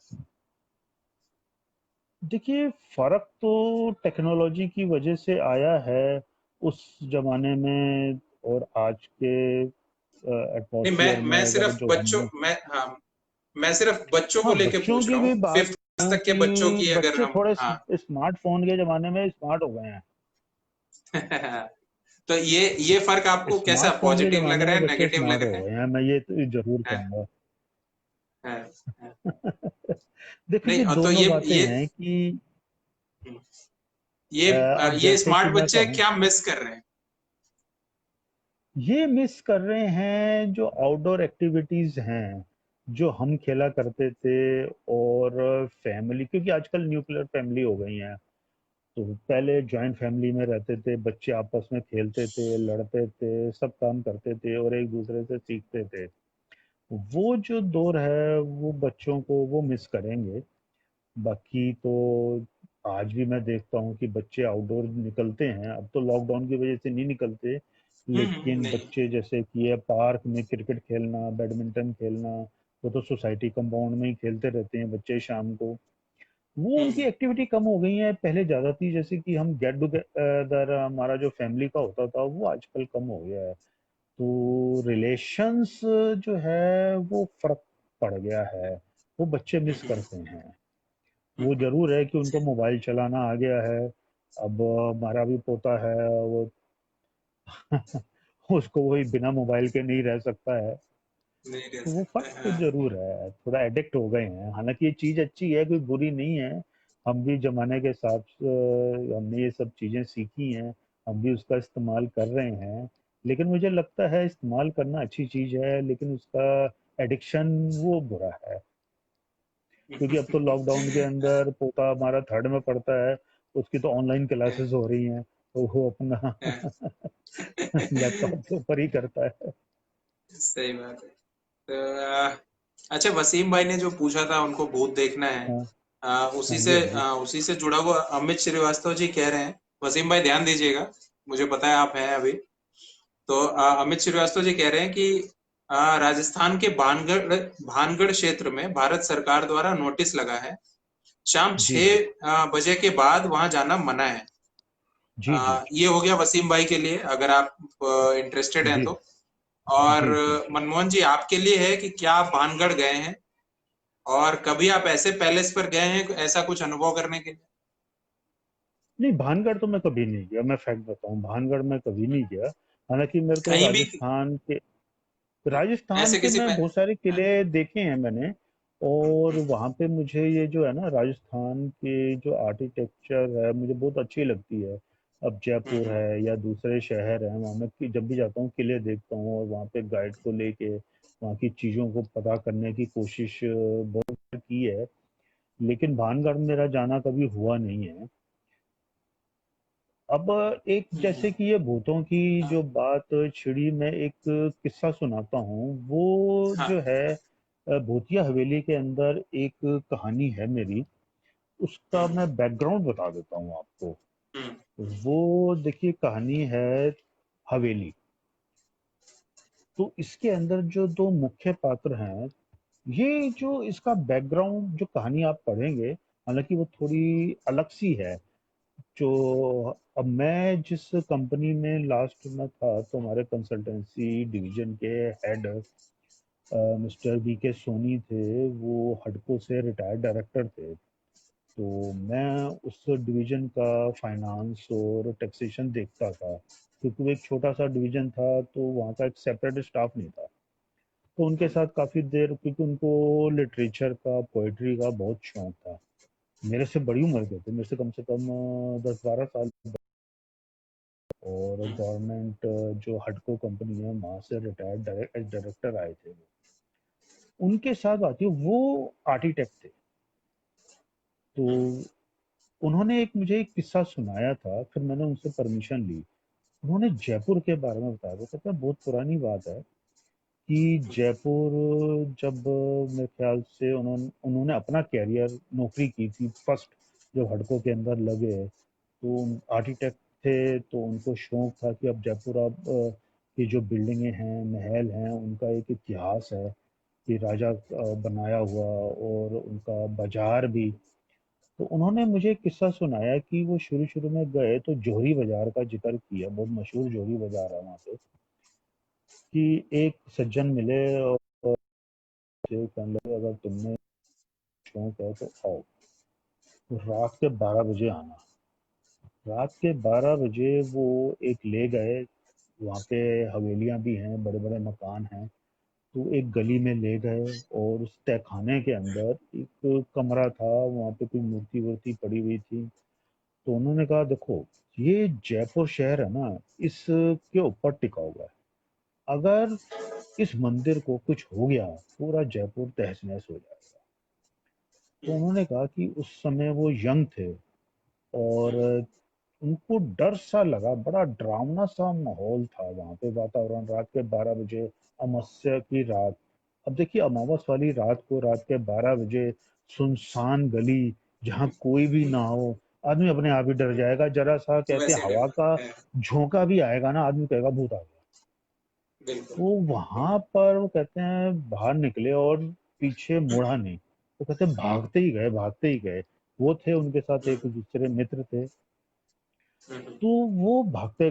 देखिए, फर्क तो टेक्नोलॉजी की वजह से आया है उस जमाने में और आज के नहीं, एटमॉस्फेयर में, अगर जो हमने। मैं सिर्फ बच्चों को हाँ, लेके बच्चों पूछ की रहा भी हूँ, बात फिफ्थ क्लास करूं तक के बच्चों कि की अगर बच्चे हम, थोड़े हाँ। स्मार्टफोन के जमाने में स्मार्ट हो गए हैं। तो ये फर्क आपको कैसा स्मार्टफोन के पॉजिटिव लग जमाने रहा में है, बच्चे नेगेटिव स्मार्ट लग हो रहा है? गए हैं, मैं ये तो जरूर हाँ, कहूंगा। हाँ, हाँ। देखो नहीं, जी, तो दोनों बातें हैं कि अब ये जैसे कि स्मार्ट मैं बच्चे कहूँ, क्या मिस कर रहे हैं? ये मिस कर रहे हैं जो आउटडोर एक्टिविटीज हैं, जो हम खेला करते थे। और फैमिली, क्योंकि आजकल न्यूक्लियर फैमिली हो गई हैं, तो पहले जॉइंट फैमिली में रहते थे, बच्चे आपस में खेलते थे, लड़ते थे, सब काम करते थे और एक दूसरे से सीखते थे। वो जो दौर है वो बच्चों को वो मिस करेंगे। बाकी तो आज भी मैं देखता हूँ कि बच्चे आउटडोर निकलते हैं, अब तो लॉकडाउन की वजह से नहीं निकलते, लेकिन नहीं। बच्चे जैसे कि ये पार्क में क्रिकेट खेलना, बैडमिंटन खेलना, वो तो सोसाइटी कंपाउंड में ही खेलते रहते हैं बच्चे शाम को। वो उनकी हम्म एक्टिविटी कम हो गई है, पहले ज्यादा थी, जैसे कि हम गेट टुगेदर हमारा जो फैमिली का होता था वो आजकल कम हो गया है। तो रिलेशंस जो है वो फर्क पड़ गया है, वो बच्चे मिस हम्म करते हैं। वो जरूर है कि उनको मोबाइल चलाना आ गया है। अब हमारा भी पोता है वो, उसको वही बिना मोबाइल के नहीं रह सकता है। नहीं रह तो वो सकते, फर्क तो हाँ। जरूर है, थोड़ा एडिक्ट हो गए हैं। हालांकि ये चीज अच्छी है, कोई बुरी नहीं है। हम भी जमाने के हिसाब से हमने ये सब चीजें सीखी हैं, हम भी उसका इस्तेमाल कर रहे हैं। लेकिन मुझे लगता है इस्तेमाल करना अच्छी चीज है, लेकिन उसका एडिक्शन वो बुरा है। क्योंकि अब तो लॉकडाउन के अंदर पोता हमारा 3rd में पढ़ता है, उसकी तो ऑनलाइन क्लासेस हो रही हैं, तो वो अपना लैपटॉप के ऊपर ही करता है। सही बात है। तो अच्छा, वसीम भाई ने जो पूछा था उनको भूत देखना है, हाँ, उसी हाँ जी, से हाँ जी। उसी से जुड़ा हुआ अमित श्रीवास्तव जी कह रहे हैं। वसीम भाई ध्यान दीजिएगा, मुझे पता है आप हैं अभी। तो अमित श्रीवास्तव जी कह रहे हैं कि राजस्थान के भानगढ़ भानगढ़ क्षेत्र में भारत सरकार द्वारा नोटिस लगा है, शाम जी, जी। 6 बजे के बाद वहां जाना मना है। जी, जी, ये हो गया वसीम भाई के लिए, अगर आप इंटरेस्टेड हैं जी, तो। और जी, जी, जी। मनमोहन जी आपके लिए है कि क्या आप भानगढ़ गए हैं, और कभी आप ऐसे पैलेस पर गए हैं ऐसा कुछ अनुभव करने के लिए? नहीं, भानगढ़ तो मैं कभी नहीं गया, मैं फैक्ट बताऊं, भानगढ़ मैं कभी नहीं गया। हालांकि मेरे को कहीं भी, राजस्थान ऐसे के किसी मैं पे, बहुत सारे हाँ, किले देखे हैं मैंने। और वहाँ पे मुझे ये जो है ना, राजस्थान के जो आर्किटेक्चर है मुझे बहुत अच्छी लगती है। अब जयपुर हम्म है या दूसरे शहर हैं, वहाँ मैं जब भी जाता हूँ किले देखता हूँ, और वहाँ पे गाइड को लेके वहाँ की चीज़ों को पता करने की कोशिश बहुत बार की है। लेकिन भानगढ़ मेरा जाना कभी हुआ नहीं है। अब एक, हम्म, जैसे कि ये भूतों की जो बात छिड़ी, मैं एक किस्सा सुनाता हूँ। वो हाँ, जो है, भूतिया हवेली के अंदर एक कहानी है मेरी, उसका हम्म मैं बैकग्राउंड बता देता हूँ आपको। हम्म वो देखिए, कहानी है हवेली। तो इसके अंदर जो दो मुख्य पात्र हैं, ये जो इसका बैकग्राउंड जो कहानी आप पढ़ेंगे, हालांकि वो थोड़ी अलग सी है। जो अब मैं जिस कंपनी में लास्ट में था, तो हमारे कंसल्टेंसी डिवीजन के हेड मिस्टर बी के सोनी थे। वो हडको से रिटायर्ड डायरेक्टर थे। तो मैं उस डिवीजन का फाइनेंस और टैक्सेशन देखता था, क्योंकि वो एक छोटा सा डिवीजन था, तो वहाँ का एक सेपरेट स्टाफ नहीं था। तो उनके साथ काफ़ी देर, क्योंकि उनको लिटरेचर का, पोइट्री का बहुत शौक था। मेरे से बड़ी उम्र के थे, मेरे से कम 10-12 साल। और गवर्नमेंट जो हडको कंपनी है, वहाँ से रिटायर्ड डायरेक्टर आए थे वो। उनके साथ आती है, वो आर्किटेक्ट थे। तो उन्होंने मुझे एक किस्सा सुनाया था, फिर मैंने उनसे परमिशन ली। उन्होंने जयपुर के बारे में बताया। वो कहता है बहुत पुरानी बात है कि जयपुर, जब मेरे ख्याल से उन्होंने उन्होंने अपना कैरियर नौकरी की थी फर्स्ट, जब हडको के अंदर लगे, तो आर्किटेक्ट थे, तो उनको शौक था कि अब जयपुर, अब की जो बिल्डिंगें हैं, महल हैं, उनका एक इतिहास है कि राजा बनाया हुआ, और उनका बाजार भी। तो उन्होंने मुझे एक किस्सा सुनाया कि वो शुरू शुरू में गए तो जौहरी बाजार का जिक्र किया, बहुत मशहूर जौहरी बाजार है वहाँ पे, कि एक सज्जन मिले और कहने लगे अगर तुमने शौक है तो आओ, तो रात के 12 बजे आना। रात के 12 बजे वो एक ले गए। वहाँ पे हवेलियाँ भी हैं, बड़े बड़े मकान हैं। तो एक गली में ले गए, और उस तहखाने के अंदर एक कमरा था, वहाँ पे कोई मूर्ति वूर्ति पड़ी हुई थी। तो उन्होंने कहा देखो, ये जयपुर शहर है ना, इसके ऊपर टिका हुआ है। अगर इस मंदिर को कुछ हो गया, पूरा जयपुर तहस नहस हो जाएगा। तो उन्होंने कहा कि उस समय वो यंग थे, और उनको डर सा लगा, बड़ा डरावना सा माहौल था वहां पे, वातावरण। रात के 12 बजे, अमावस्या की रात। अब देखिए, अमावस वाली रात को, रात के 12 बजे, सुनसान गली, जहाँ कोई भी ना हो, आदमी अपने आप ही डर जाएगा। जरा सा कहते हैं वैसे हवा का है, झोंका भी आएगा ना, आदमी कहेगा भूत आ गया। बिल्कुल। तो वहां पर वो कहते हैं बाहर निकले और पीछे मुड़ा नहीं। वो कहते हैं भागते ही गए, भागते ही गए। वो थे, उनके साथ एक दूसरे मित्र थे। तो वो भागते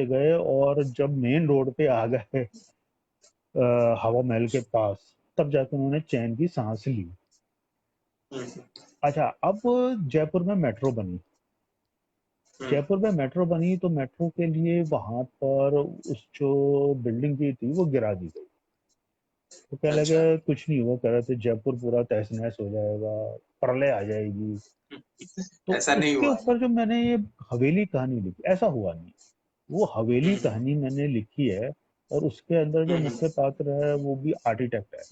गए, और जब मेन रोड पे आ गए, हवा महल के पास, तब जाकर उन्होंने चैन की सांस ली। अच्छा, अब जयपुर में मेट्रो बनी। जयपुर में मेट्रो बनी, तो मेट्रो के लिए वहां पर उस जो बिल्डिंग की थी, वो गिरा दी गई। तो कह लगे अच्छा। कुछ नहीं हुआ, कह रहे थे जयपुर पूरा तहस नहस हो जाएगा, प्रलय आ जाएगी। तो ऐसा नहीं उसके हुआ। ऊपर जो मैंने ये हवेली कहानी लिखी, ऐसा हुआ नहीं। वो हवेली कहानी मैंने लिखी है, और उसके अंदर जो मुख्य पात्र है वो भी आर्किटेक्ट है,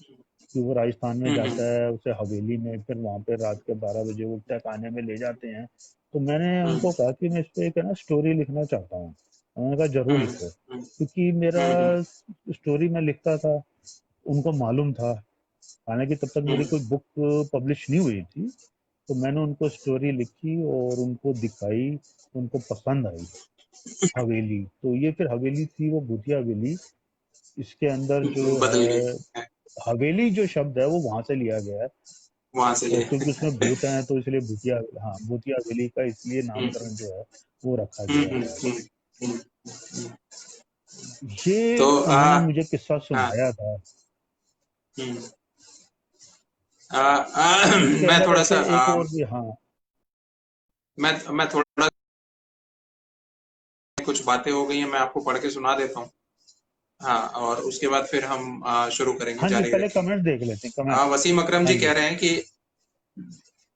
कि वो राजस्थान में जाता है, उसे हवेली में, फिर वहां पे रात के 12 बजे वो तहखाने में ले जाते हैं। तो मैंने उनको कहा कि मैं इस पे एक है ना स्टोरी लिखना चाहता हूँ। उन्होंने कहा जरूर लिखो, क्योंकि मेरा स्टोरी मैं लिखता था, उनको मालूम था। हालांकि तब तक मेरी कोई बुक पब्लिश नहीं हुई थी। तो मैंने उनको स्टोरी लिखी और उनको दिखाई, उनको पसंद आई हवेली। तो ये फिर हवेली थी, वो भूतिया हवेली। इसके अंदर जो बदल है, गई हवेली जो शब्द है वो वहां से लिया गया है। वहां से ले। क्योंकि उसमें भूत हैं, तो इसलिए भूतिया, हाँ, भूतिया हवेली का इसलिए नामकरण जो है वो रखा गया है। हम्म। ये तो उन्होंने मुझे किस्सा हाँ। सुनाया था। हम्म। इसके मैं अंदर थोड़ा ऐसे सा एक और भी, हाँ। मैं थोड़ा, कुछ बातें हो गई हैं, मैं आपको पढ़ के सुना देता हूँ। हाँ, और उसके बाद फिर हम शुरू करेंगे, हाँ जी, जारी पहले रखेंगे। कमेंट्स देख लेते हैं, कमेंट्स। वसीम अकरम हाँ जी जी, कह हाँ रहे हैं कि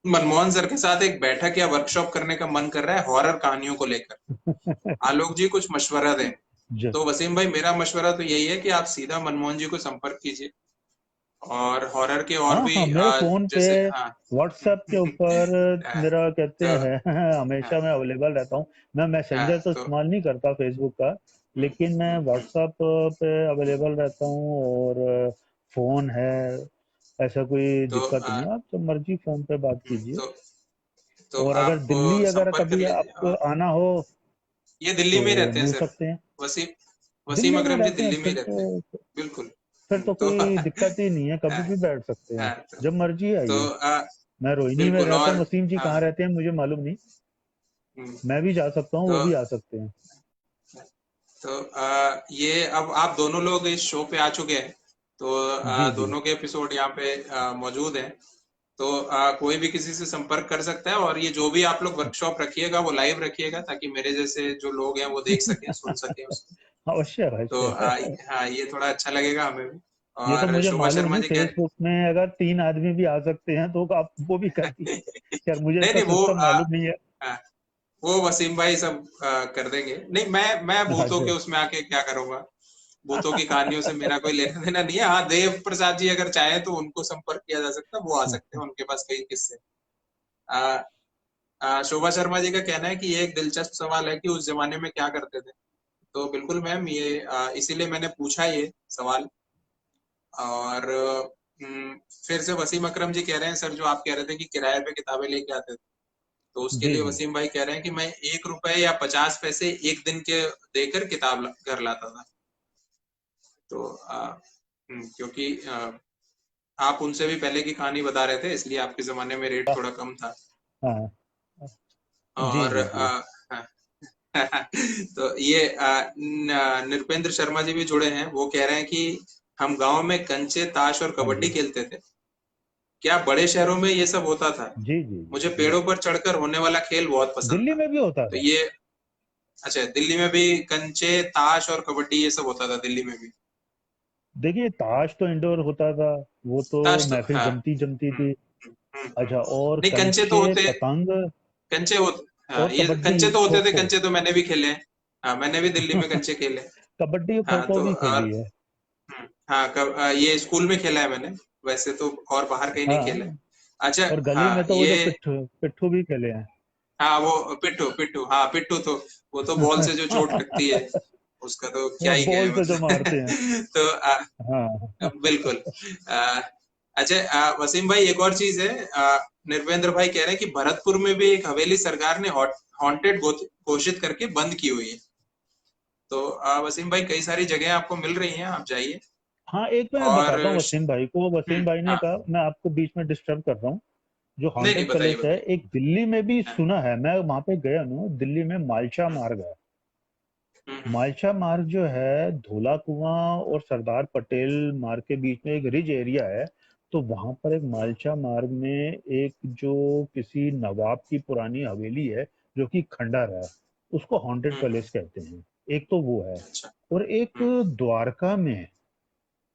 मनमोहन सर के साथ एक बैठक या वर्कशॉप करने का मन कर रहा है हॉरर कहानियों को लेकर। जी। आलोक जी कुछ मशवरा दें। ज- तो वसीम भाई, मेरा मशवरा तो यही है कि आप सीधा मनमोहन जी को संपर्क कीजिए, और हॉरर के और हाँ भी हाँ, मेरे फोन पे, जैसे हाँ। व्हाट्सएप के ऊपर मेरा कहते तो हैं हमेशा मैं अवेलेबल रहता हूँ। मैं मैसेंजर तो तो इस्तेमाल नहीं करता फेसबुक का, लेकिन मैं व्हाट्सएप पे अवेलेबल रहता हूँ। और फोन है, ऐसा कोई तो दिक्कत नहीं है। आप जब मर्जी फोन पे बात कीजिए। तो तो और अगर आप दिल्ली, अगर संपर्क कर कभी लीजिए। आपको आना हो, ये दिल्ली तो में ही रहते हैं मिल सर। सकते हैं। वसीम वसीम दिल्ली में अकरम जी रहते हैं, दिल्ली में ही रहते हैं। बिल्कुल। फिर तो तो कोई दिक्कत ही नहीं है, कभी भी बैठ सकते हैं, हाँ, जब मर्जी तो आइए। मैं रोहिणी में बिल्कुल। रहता और हूँ, वसीम जी हाँ, कहाँ रहते हैं मुझे मालूम नहीं। हम्म, मैं भी जा सकता हूँ, वो तो भी आ सकते हैं। ये अब आप दोनों लोग इस शो पे आ चुके हैं, तो जी जी। दोनों के एपिसोड यहाँ पे मौजूद हैं। तो कोई भी किसी से संपर्क कर सकता है, और ये जो भी आप लोग वर्कशॉप रखिएगा वो लाइव रखिएगा, ताकि मेरे जैसे जो लोग हैं वो देख सकें, सुन सकें उसको। अवश्य तो अवश्य। हाँ, ये थोड़ा अच्छा लगेगा हमें भी। ये तो और मुझे शोभा मालूम शर्मा ही, जी कह फेसबुक में अगर 3 आदमी भी आ सकते हैं तो आप वो भी कर दीजिए। यार मुझे नहीं इसका नहीं, वो सिस्टम मालूम नहीं है। हाँ, वो वसीम भाई सब कर देंगे। नहीं, मैं भूतों के अच्छा। उसमें आके क्या करूंगा? भूतों की कहानियों से मेरा कोई लेना देना नहीं है। हाँ, देव प्रसाद जी अगर चाहे तो उनको संपर्क किया जा सकता है, वो आ सकते हैं, उनके पास कई किस्से। आ, शोभा शर्मा जी का कहना है कि ये एक दिलचस्प सवाल है कि उस जमाने में क्या करते थे। तो बिल्कुल मैम, ये इसीलिए मैंने पूछा ये सवाल। और फिर से वसीम अकरम जी कह रहे हैं, सर जो आप कह रहे थे कि किराए पे किताबें लेके आते थे, तो उसके जी लिए जी। वसीम भाई कह रहे हैं कि मैं 1 रुपए या 50 पैसे एक दिन के देकर किताब घर लाता था। तो क्योंकि आप उनसे भी पहले की कहानी बता रहे थे, इसलिए आपके जमाने में रेट हाँ थोड़ा कम था। हाँ। जी और जी जी। हाँ, तो ये नृपेंद्र शर्मा जी भी जुड़े हैं, वो कह रहे हैं कि हम गांव में कंचे, ताश और हाँ कबड्डी जी। खेलते थे। क्या बड़े शहरों में ये सब होता था? जी जी जी मुझे जी। पेड़ों पर चढ़कर होने वाला खेल बहुत पसंद दिल्ली था। में भी होता तो था। ये अच्छा, दिल्ली में भी कंचे, ताश और कबड्डी ये सब होता था दिल्ली में भी? देखिए, ताश तो इंडोर होता था, वो तो ताश तो महफिल हाँ। जमती जमती हम्म, थी। अच्छा, और नहीं, कंचे तो कंचे, होते, पतंग कंचे हो, हाँ, और ये कबड्डी, कंचे तो खो होते थे, खो। कंचे तो मैंने भी खेले हैं। हाँ, मैंने भी दिल्ली में कंचे खेले। कबड्डी और खो हाँ, खो तो भी खेली और है। हाँ, ये स्कूल में खेला है मैंने, वैसे तो और बाहर कहीं नहीं खेला है। हाँ, अच्छा। और गली में हाँ, तो वो ये जो पिट्ठू पिट्ठू भी खेले हैं। हाँ, वो पिट्ठू पिट्ठू, हाँ पिट्ठू तो वो तो बॉल से जो चोट लगती है, उसका तो क्या ही बॉल कहे से जो मतलब। मारते हैं। तो हाँ। बिल्कुल। आ, अच्छा, वसीम भाई एक और चीज है, निर्वेंद्र भाई कह रहे हैं कि भरतपुर में भी एक हवेली सरकार ने हॉन्टेड घोषित करके बंद की हुई है। तो वसीम भाई, कई सारी जगह आपको मिल रही हैं, आप जाइए। हाँ, एक मैं और बताता हूँ वसीम भाई को। वसीम भाई ने हाँ, कहा, मैं आपको बीच में डिस्टर्ब कर रहा हूँ। जो नहीं नहीं, हॉन्टेड बताइए पैलेस है, बताइए। एक दिल्ली में भी हाँ, सुना है, मैं वहां पे गया हूँ, दिल्ली में मालशा हम्म, मार्ग है। हम्म, मालशा मार्ग जो है, धोला कुआं और सरदार पटेल मार्ग के बीच में एक रिज एरिया है। तो वहां पर एक हम्म, मालशा मार्ग में एक जो किसी नवाब की पुरानी हवेली है, जो कि खंडर है, उसको हॉन्टेड हम्म, पैलेस कहते हैं। एक तो वो है। अच्छा। और एक हम्म, द्वारका में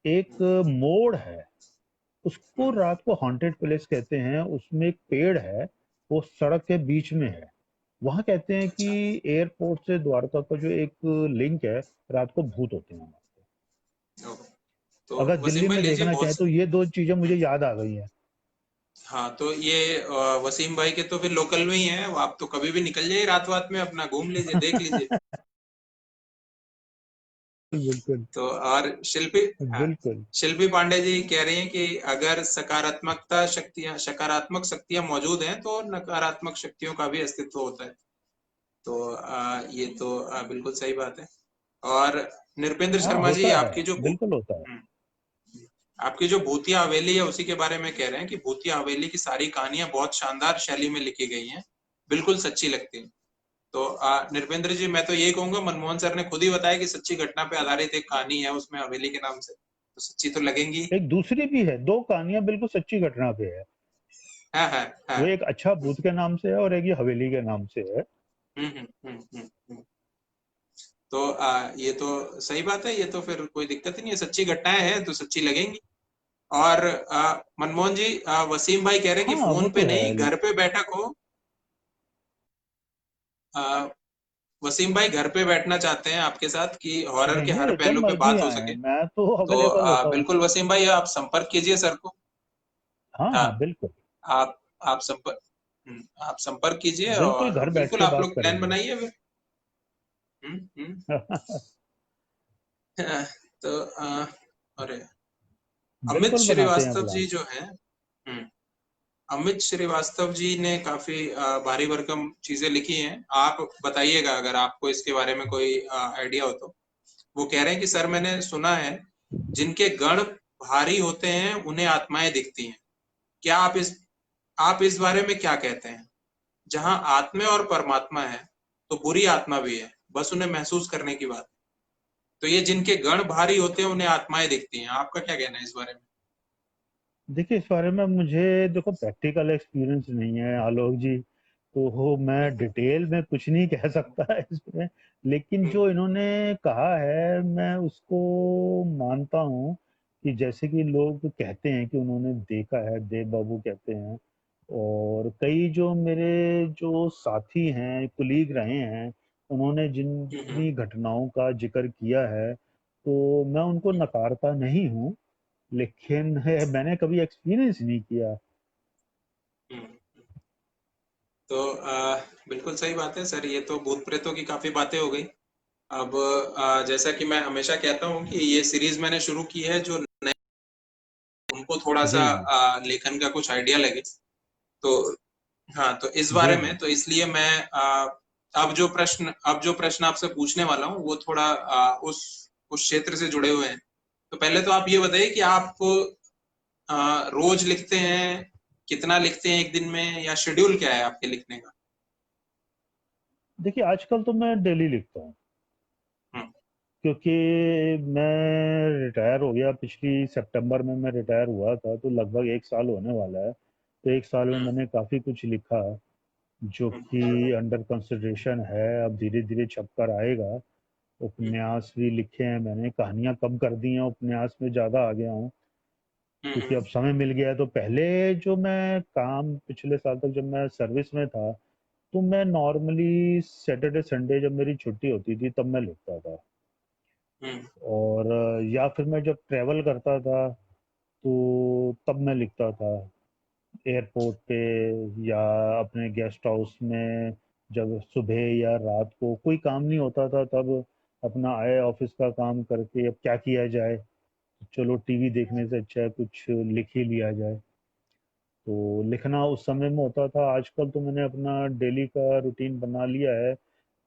एक हम्म, मोड़ है, उसको हम्म, रात को हॉन्टेड पैलेस कहते हैं। उसमें एक पेड़ है, वो सड़क के बीच में है। वहां कहते हैं कि अच्छा। एयरपोर्ट से द्वारका का जो एक लिंक है, रात को भूत होते हैं वहां पे। ओ, तो अगर दिल्ली वसीम भाई में लीजिए, देखना चाहें बहुत तो ये दो चीजें मुझे हम्म, याद आ गई हैं। हाँ, तो ये वसीम भाई के तो फिर लोकल में ही है, आप तो कभी भी निकल जाइए रात रात में, अपना घूम लीजिए, देख लीजिए। बिल्कुल तो और शिल्पी, हाँ, बिल्कुल। शिल्पी पांडे जी कह रही हैं कि अगर सकारात्मक शक्तियां मौजूद हैं तो नकारात्मक शक्तियों का भी अस्तित्व होता है। तो ये तो बिल्कुल सही बात है। और नृपेंद्र हाँ, शर्मा जी, होता है, बिल्कुल होता है। आपकी जो भूतिया हवेली है उसी के बारे में कह रहे हैं कि भूतिया हवेली की सारी कहानियां बहुत शानदार शैली में लिखी गई हैं, बिल्कुल सच्ची लगती हैं। तो नृपेंद्र जी, मैं तो यही कहूंगा, मनमोहन सर ने खुद ही बताया कि सच्ची घटना पे आधारित एक कहानी है उसमें हवेली के नाम से, तो सच्ची तो लगेंगी। एक दूसरी भी है, दो कहानियां बिल्कुल सच्ची घटना पे है। हाँ हाँ हाँ। वो एक अच्छा हम्म, भूत के नाम से है, और एक ये हवेली के नाम से है। तो ये तो सही बात है, ये तो फिर कोई दिक्कत ही नहीं है, सच्ची घटनाएं हैं तो सच्ची लगेंगी। और मनमोहन जी, वसीम भाई कह रहे हैं कि हाँ, वो फोन पे तो है। नहीं, घर पे बैठक हो। अ, वसीम भाई घर पे बैठना चाहते हैं आपके साथ कि हॉरर के हर नहीं, जब पहलू पे मर्जी बात हो आए, सके। मैं तो तो अवेलेबल होता हूँ। बिल्कुल वसीम भाई, आप संपर्क कीजिए सर को। हाँ हाँ, हाँ, बिल्कुल। आप आप संपर्क आप संपर्क कीजिए, बिल्कुल, और घर बैठ बिल्कुल के आप बात लोग प्लान करेंगे। बनाइए फिर। तो अरे, अमित बिल्कुल बनाते हैं श्रीवास्तव जी प्लान। जो है, अमित श्रीवास्तव जी ने काफी भारी भरकम चीजें लिखी हैं। आप बताइएगा अगर आपको इसके बारे में कोई आइडिया हो तो। वो कह रहे हैं कि सर, मैंने सुना है जिनके गण भारी होते हैं उन्हें आत्माएं दिखती हैं। क्या आप इस बारे में क्या कहते हैं? जहां आत्मा और परमात्मा है तो बुरी आत्मा भी है, बस उन्हें महसूस करने की बात। तो ये जिनके गण भारी होते हैं उन्हें आत्माएं दिखती हैं। आपका क्या कहना है इस बारे में? देखिए, इस बारे में मुझे देखो प्रैक्टिकल एक्सपीरियंस नहीं है आलोक जी, तो हो मैं हम्म, डिटेल में कुछ नहीं कह सकता इसमें। लेकिन हम्म, जो इन्होंने कहा है मैं उसको मानता हूँ, कि जैसे कि लोग कहते हैं कि उन्होंने देखा है, देव बाबू कहते हैं, और कई जो मेरे जो साथी हैं, कुलीग रहे हैं, उन्होंने हम्म, जितनी घटनाओं का जिक्र किया है, तो मैं उनको नकारता नहीं हूँ, लेकिन है मैंने कभी एक्सपीरियंस नहीं किया। हम्म। तो बिल्कुल सही बात है सर, ये तो भूत प्रेतों की काफी बातें हो गई। अब जैसा कि मैं हमेशा कहता हूँ कि ये सीरीज मैंने शुरू की है, जो नए उनको थोड़ा सा जी जी। लेखन का कुछ आइडिया लगे। तो हाँ, तो इस जी बारे जी। में तो इसलिए मैं अब जो प्रश्न आपसे पूछने वाला हूँ वो थोड़ा उस क्षेत्र से जुड़े हुए हैं। तो पहले तो आप ये बताइए कि आप रोज लिखते हैं, कितना लिखते हैं एक दिन में, या शेड्यूल क्या है आपके लिखने का? देखिए, आजकल तो मैं डेली लिखता हूँ, हम्म, क्योंकि मैं रिटायर हो गया। पिछली सितंबर में मैं रिटायर हुआ था, तो लगभग 1 साल होने वाला है। तो 1 साल में हम्म, मैंने काफ़ी कुछ लिखा, जो हम्म, कि अंडर कंसिडरेशन है, अब धीरे धीरे छप कर आएगा। हम्म, उपन्यास भी लिखे हैं मैंने, कहानियां कम कर दी हैं, उपन्यास में ज़्यादा आ गया हूँ, क्योंकि अब समय मिल गया है। तो पहले जो मैं काम पिछले साल तक जब मैं सर्विस में था, तो मैं नॉर्मली सैटरडे संडे जब मेरी छुट्टी होती थी तब मैं लिखता था। हम्म, और या फिर मैं जब ट्रैवल करता था, तो तब मैं लिखता था एयरपोर्ट पे, या अपने गेस्ट हाउस में, जब सुबह या रात को कोई काम नहीं होता था तब अपना आए ऑफिस का काम करके, अब क्या किया जाए, चलो टीवी देखने से अच्छा है कुछ लिख ही लिया जाए। तो लिखना उस समय में होता था। आजकल तो मैंने अपना डेली का रूटीन बना लिया है।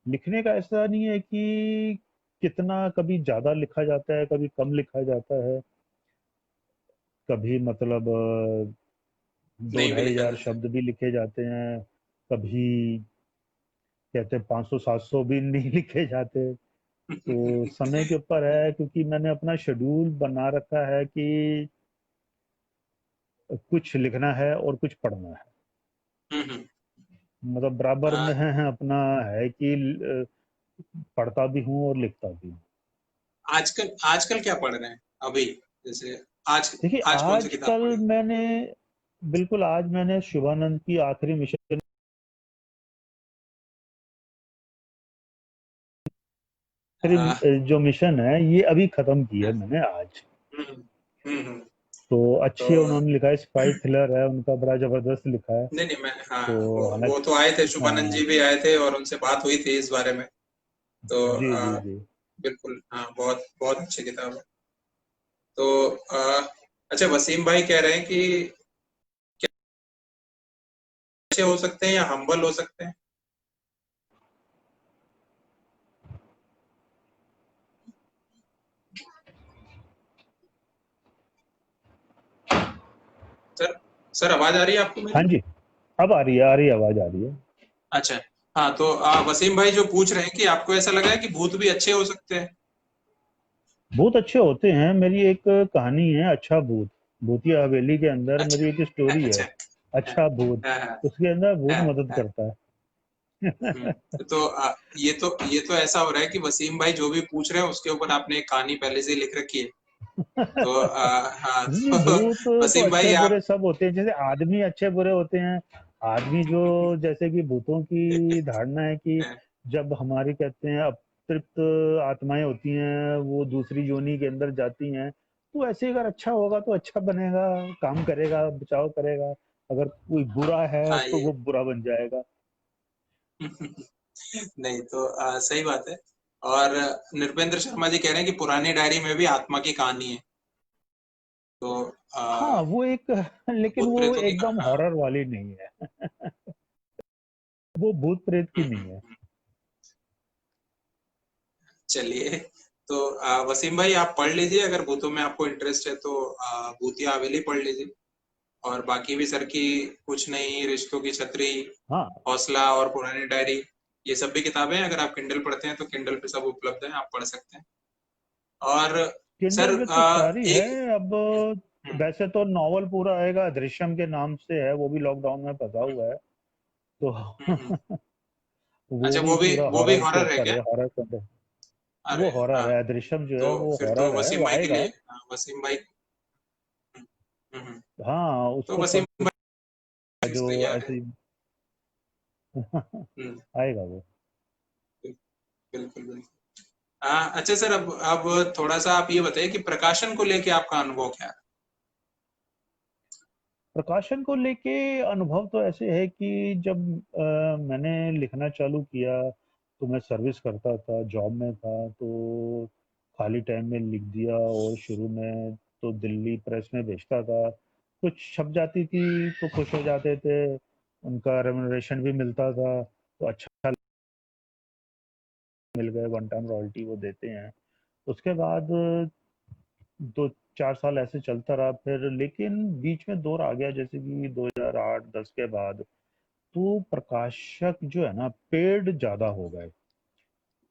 लिखने का ऐसा नहीं है कि कितना, कभी ज़्यादा लिखा जाता है, कभी कम लिखा जाता है, कभी मतलब दो नहीं भी ढाई लिखा हजार जाता है। शब्द भी लिखे जाते हैं, कभी कहते हैं 500 700 भी नहीं लिखे जाते। तो समय के ऊपर है, क्योंकि मैंने अपना शेड्यूल बना रखा है कि कुछ लिखना है और कुछ पढ़ना है, हम्म। मतलब बराबर में आ, है अपना, है कि पढ़ता भी हूँ और लिखता भी हूँ। आजकल आजकल क्या पढ़ रहे हैं अभी? जैसे आज देखिए, आज कौन सी किताब आजकल पढ़ी? मैंने, बिल्कुल आज मैंने शिवानंद की आखिरी मिशन, आ, जो मिशन है ये अभी खत्म की है हाँ, मैंने आज। हम्म, तो तो अच्छी उन्होंने लिखा है, स्पाई थ्रिलर है उनका, बड़ा जबरदस्त लिखा है। नहीं नहीं, मैं तो हाँ, वो हालांकि, तो आए थे, शुभानंद हाँ, जी भी आए थे और उनसे बात हुई थी इस बारे में। तो जी जी जी। बिल्कुल हाँ, बहुत बहुत अच्छी किताब है। तो अच्छा, वसीम भाई कह रहे हैं कि क्या अच्छे हो सकते हैं या हम्बल हो सकते हैं? सर, सर आवाज आ रही है आपको हाँ मेरी? जी, अब आ रही है आवाज आ रही है। अच्छा, हाँ, तो वसीम भाई जो पूछ रहे हैं कि आपको ऐसा लगा है कि भूत भी अच्छे हो सकते हैं? बहुत अच्छे होते हैं। मेरी एक कहानी है, अच्छा भूत, भूतिया हवेली के अंदर अच्छा, मेरी एक स्टोरी है, अच्छा, हाँ, अच्छा भूत। हाँ, हाँ, उसके अंदर भूत हाँ, मदद हाँ। करता तो ये तो ऐसा हो रहा है कि वसीम भाई जो भी पूछ रहे हैं उसके ऊपर आपने एक कहानी पहले से ही लिख रखी है। है। तो हाँ, जी, तो भूत तो वसीम अच्छे भाई बुरे आप सब होते हैं, जैसे आदमी अच्छे बुरे होते हैं। आदमी जो, जैसे कि भूतों की धारणा है कि जब हमारी कहते हैं अतृप्त आत्माएं होती हैं, वो दूसरी योनि के अंदर जाती हैं, तो ऐसे अगर अच्छा होगा तो अच्छा बनेगा, काम करेगा, बचाव करेगा। अगर कोई बुरा है हाँ, तो ये वो बुरा बन जाएगा। नहीं तो सही बात है। और नृपेंद्र शर्मा जी कह रहे हैं कि पुरानी डायरी में भी आत्मा की कहानी है। तो हाँ, वो एक, लेकिन भूत वो प्रेतों की एकदम हाँ। हॉरर वाली नहीं है, वो भूत प्रेत की हम्म, नहीं है। चलिए, तो वसीम भाई आप पढ़ लीजिए, अगर भूतों में आपको इंटरेस्ट है तो भूतिया हवेली पढ़ लीजिए। और बाकी भी सर की कुछ नहीं, रिश्तों की छतरी, हाँ, हौसला और पुरानी डायरी, ये सब भी किताबें हैं। अगर आप किंडल पढ़ते हैं तो किंडल पे सब उपलब्ध है, आप पढ़ सकते हैं। और सर किंडल पे तो सारी है। एक अब हम्म, वैसे तो नॉवल पूरा आएगा, दृश्यम के नाम से है, वो भी लॉकडाउन में फंसा हम्म, हुआ है। हम्म। तो वो अच्छा, भी पूरा वो भी हॉरर के हॉरर है ऊपर क्या? है, हॉरर कंटेंट। अरे वो हॉरर हाँ, है, दृश्यम जो तो है वो फिर तो हॉरर है, वसीम वो भाई के आएगा। लिए, हाँ, वसीम भाई। हम्म, हम्म। हाँ, तो उसको वसीम भाई जो तैयार है। ऐसे हम्म, आएगा वो। बिल्कुल बिल्कुल। अच्छा सर, अब थोड़ा सा आप ये बताइए कि प्रकाशन को लेके आपका अनुभव क्या है? प्रकाशन को लेके अनुभव तो ऐसे है कि जब मैंने लिखना चालू किया, तो मैं सर्विस करता था, जॉब में था, तो खाली टाइम में लिख दिया। और शुरू में तो दिल्ली प्रेस में भेजता था, कुछ छप जाती थी तो खुश हो जाते थे, उनका रेम्यूनरेशन भी मिलता था, तो अच्छा मिल गए, वन टाइम रॉयल्टी वो देते हैं। उसके बाद 2-4 साल ऐसे चलता रहा, फिर लेकिन बीच में दौर आ गया, जैसे कि 2008-10 के बाद तो प्रकाशक जो है ना, पेड़ ज्यादा हो गए।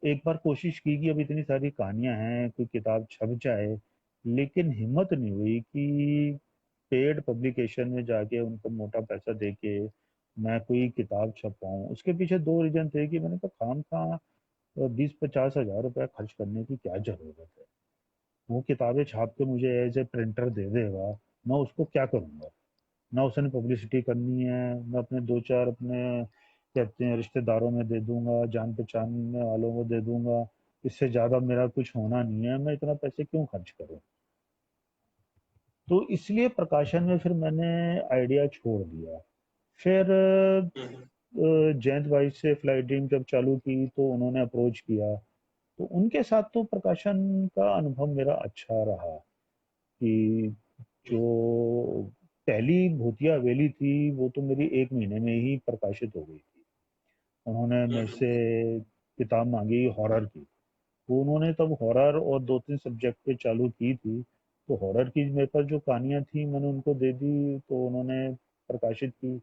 एक बार कोशिश की कि अब इतनी सारी कहानियां हैं, कोई किताब छप जाए, लेकिन हिम्मत नहीं हुई कि पेड पब्लिकेशन में जाके उनको मोटा पैसा देके मैं कोई किताब छपाऊं। उसके पीछे दो रीजन थे कि मैंने कहा खाम खा 20-50 हजार रुपया खर्च करने की क्या जरूरत है। वो किताबें छाप के मुझे एज ए प्रिंटर दे देगा, मैं उसको क्या करूंगा? ना उसने पब्लिसिटी करनी है, मैं अपने दो चार अपने कहते हैं रिश्तेदारों में दे दूंगा, जान पहचान वालों को दे दूंगा। इससे ज्यादा मेरा कुछ होना नहीं है, मैं इतना पैसे क्यों खर्च करूं? तो इसलिए प्रकाशन में फिर मैंने आइडिया छोड़ दिया। फिर हम्म, जयंत भाई से फ्लाइट ड्रीम जब चालू की तो उन्होंने अप्रोच किया, तो उनके साथ तो प्रकाशन का अनुभव मेरा अच्छा रहा कि हम्म, जो पहली भूतिया हवेली थी वो तो मेरी 1 महीने में ही प्रकाशित हो गई थी। उन्होंने मेरे हम्म, से किताब मांगी हॉरर की, तो उन्होंने तब हॉरर और 2-3 सब्जेक्ट पे चालू की थी। तो हॉरर की मेरे पास जो कहानियां थी मैंने उनको दे दी, तो उन्होंने प्रकाशित की।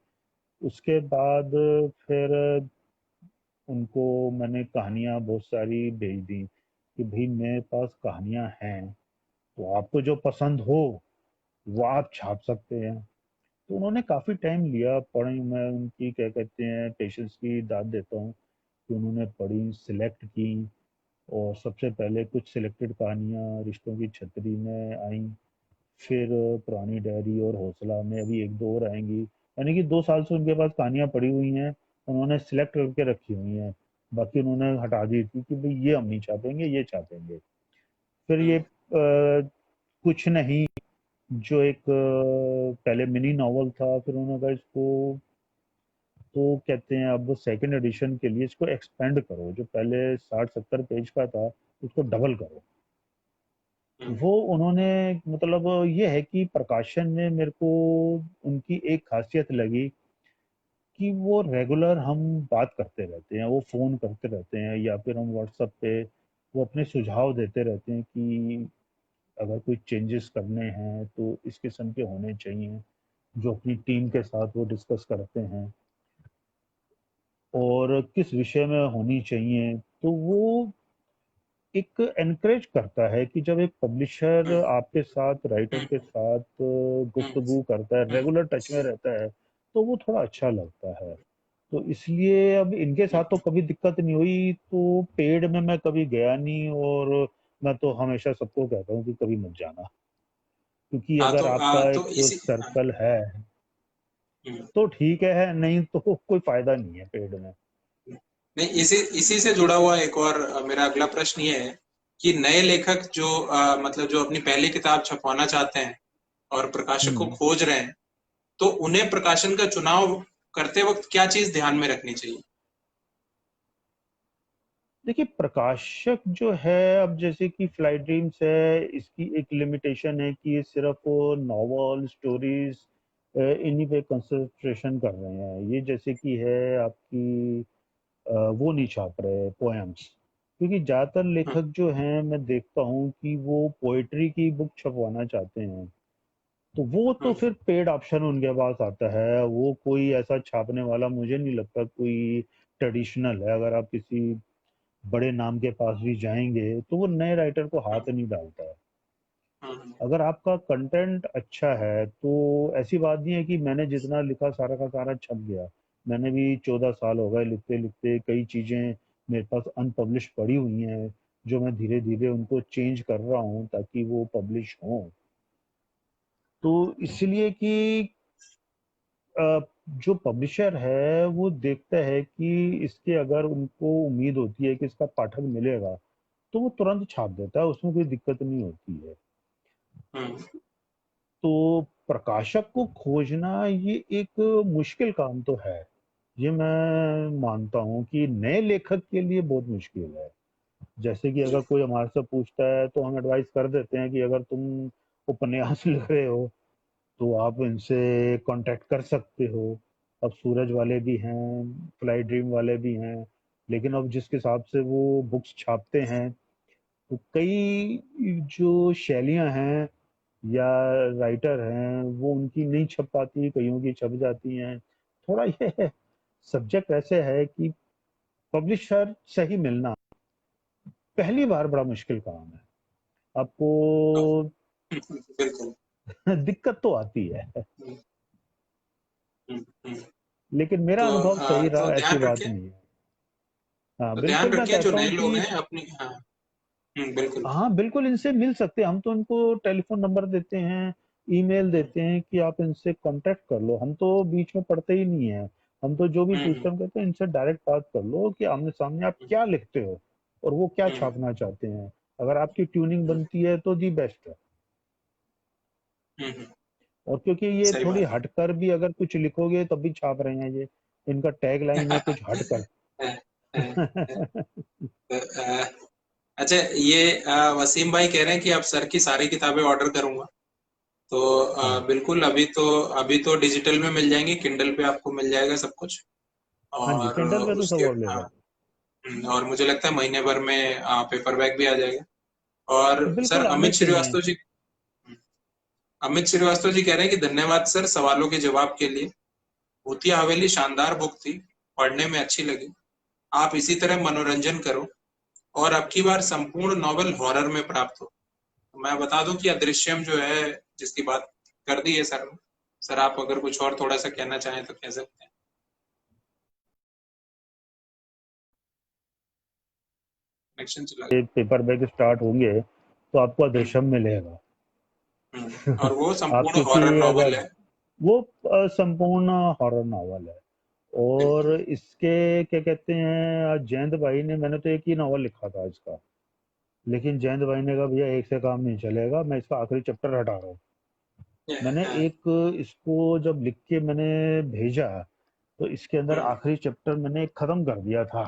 उसके बाद फिर उनको मैंने कहानियां बहुत सारी भेज दी कि भाई मेरे पास कहानियां हैं, तो आपको जो पसंद हो वो आप छाप सकते हैं। तो उन्होंने काफ़ी टाइम लिया, पढ़ी, मैं उनकी क्या कहते हैं पेशेंस की दाद देता हूँ कि उन्होंने पढ़ी, सिलेक्ट की। और सबसे पहले कुछ सिलेक्टेड कहानियाँ रिश्तों की छतरी में आई, फिर पुरानी डायरी और हौसला में अभी एक दो और आएंगी। यानी कि 2 साल से उनके पास कहानियां पड़ी हुई हैं, उन्होंने सिलेक्ट करके रखी हुई हैं। बाकी उन्होंने हटा दी थी कि भाई ये हम नहीं छापेंगे, ये छापेंगे। फिर ये हम्म, कुछ नहीं, जो एक पहले मिनी नॉवल था, फिर उन्होंने कहा इसको तो कहते हैं अब सेकंड एडिशन के लिए इसको एक्सपेंड करो, जो पहले 60-70 पेज का था उसको डबल करो। हम्म, वो उन्होंने मतलब ये है कि प्रकाशन में मेरे को उनकी एक खासियत लगी कि वो रेगुलर हम बात करते रहते हैं, वो फोन करते रहते हैं या फिर हम व्हाट्सएप पे वो अपने सुझाव देते रहते हैं कि अगर कोई चेंजेस करने हैं तो इस किस्म के होने चाहिए, जो अपनी टीम के साथ वो डिस्कस करते हैं, और किस विषय में होनी चाहिए। तो वो एक एनकरेज करता है कि जब एक पब्लिशर हम्म, आपके साथ, राइटर के हम्म, साथ हम्म, गुफ्तगू करता है, हम्म, रेगुलर टच में रहता है, तो वो थोड़ा अच्छा लगता है। तो इसलिए अब इनके साथ तो हम्म। कभी दिक्कत नहीं हुई, तो पेड में मैं कभी गया नहीं। और मैं तो हमेशा सबको कहता हूँ कि कभी मत जाना, क्योंकि हाँ, अगर आपका तो एक इसी हाँ, सर्कल है हम्म, तो ठीक है, नहीं तो कोई फायदा नहीं है पेड में। नहीं, इसी इसी से जुड़ा हुआ एक और मेरा अगला प्रश्न ये है कि नए लेखक जो मतलब जो अपनी पहली किताब छपवाना चाहते हैं और प्रकाशक को हम्म खोज रहे हैं, तो उन्हें प्रकाशन का चुनाव करते वक्त क्या चीज ध्यान में रखनी चाहिए? देखिए, प्रकाशक जो है, अब जैसे कि फ्लाइट ड्रीम्स है, इसकी एक लिमिटेशन है कि ये सिर्फ नॉवल स्टोरीज इन्हीं पे कंसंट्रेशन कर रहे हैं। ये जैसे कि है आपकी वो नहीं छाप रहे पोएम्स, क्योंकि ज़्यादातर हम्म, लेखक जो हैं मैं देखता हूँ कि वो पोएट्री की बुक छपवाना चाहते हैं। तो वो तो हम्म, फिर पेड ऑप्शन उनके पास आता है। वो कोई ऐसा छापने वाला मुझे नहीं लगता कोई ट्रेडिशनल है। अगर आप किसी बड़े नाम के पास भी जाएंगे तो वो नए राइटर को हाथ नहीं डालता है। हम्म, अगर आपका कंटेंट अच्छा है तो ऐसी बात नहीं है कि मैंने जितना लिखा सारा का सारा छप गया। मैंने भी 14 साल हो गए लिखते लिखते, कई चीजें मेरे पास अनपब्लिश पड़ी हुई हैं जो मैं धीरे धीरे उनको चेंज कर रहा हूँ ताकि वो पब्लिश हों। तो इसलिए कि अ, जो पब्लिशर है वो देखता है कि इसके, अगर उनको उम्मीद होती है कि इसका पाठक मिलेगा तो वो तुरंत छाप देता है, उसमें कोई दिक्कत नहीं होती है। हम्म, तो प्रकाशक को खोजना ये एक मुश्किल काम तो है। ये मैं मानता हूँ कि नए लेखक के लिए बहुत मुश्किल है। जैसे कि जी, अगर कोई हमारे से पूछता है तो हम एडवाइस कर देते हैं कि अगर तुम उपन्यास लिख रहे हो तो आप इनसे कांटेक्ट कर सकते हो। अब सूरज वाले भी हैं, फ्लाई ड्रीम वाले भी हैं, लेकिन अब जिस हिसाब से वो बुक्स छापते हैं तो कई जो शैलियां हैं या राइटर हैं वो उनकी नहीं छप पाती, कईयों की छप जाती हैं। थोड़ा ये सब्जेक्ट ऐसे है कि पब्लिशर सही मिलना पहली बार बड़ा मुश्किल काम है। आपको बिल्कुल। दिक्कत तो आती है, हम्म, हम्म, हम्म। लेकिन मेरा तो अनुभव सही तो रहा, ऐसी ध्यान बात रखें, नहीं है। हाँ तो ध्यान बिल्कुल, मैं रखिए जो कहता नए हूँ लोग कि हैं अपनी, हाँ। बिल्कुल। हाँ बिल्कुल इनसे मिल सकते हैं। हम तो उनको टेलीफोन नंबर देते हैं, ईमेल हम्म, देते हैं कि आप इनसे कांटेक्ट कर लो। हम तो बीच में पड़ते ही नहीं है। हम तो जो भी हम्म, पूछते हैं हम कहते हैं इनसे डायरेक्ट बात कर लो कि आमने सामने आप हम्म, क्या लिखते हो और वो क्या हम्म, छापना चाहते हैं। अगर आपकी ट्यूनिंग हम्म, बनती है तो दी बेस्ट है। हम्म, और क्योंकि ये सही थोड़ी बात है। हटकर भी अगर कुछ लिखोगे तब भी छाप रहे हैं ये। इनका टैग लाइन है कुछ हटकर। अ, अ, अ, अच्छा, ये वसीम भाई कह रहे हैं कि आप सर की सारी किताबें ऑर्डर करूंगा। तो हाँ बिल्कुल, अभी तो डिजिटल में मिल जाएंगी, किंडल पे आपको मिल जाएगा सब कुछ। हाँ जी, और किंडल पे तो सब उसके, हाँ, अवेलेबल और मुझे लगता है महीने भर में पेपर बैग भी आ जाएगा। और है। सर बिल्कुल आने चाहिए। अमित श्रीवास्तव जी कह रहे हैं कि धन्यवाद सर सवालों के जवाब के लिए। भूतिया हवेली शानदार बुक थी, पढ़ने में अच्छी लगी। आप इसी तरह मनोरंजन करो और अब की बार संपूर्ण नॉवेल हॉरर में प्राप्त हो। तो मैं बता दूं कि अदृश्यम जो है, जिसकी बात कर दी है सर ने। सर आप अगर कुछ और थोड़ा सा कहना चाहें तो कह सकते हैं। कनेक्शन चला गया। पेपर बैग स्टार्ट होंगे तो आपको हम्म, अदृश्यम मिलेगा। और वो आप संपूर्ण क्योंकि हॉरर नॉवल अगर है। वो संपूर्ण हॉरर नॉवल है। और बिल्कुल। इसके क्या कहते हैं, आज जयंत भाई ने, मैंने तो एक ही नॉवल लिखा था इसका, लेकिन जयंत भाई ने कहा भैया एक से काम नहीं चलेगा, मैं इसका आखिरी चैप्टर हटा रहा हूँ। मैंने एक इसको जब लिख के मैंने भेजा तो इसके अंदर हम्म, आखिरी चैप्टर मैंने खत्म कर दिया था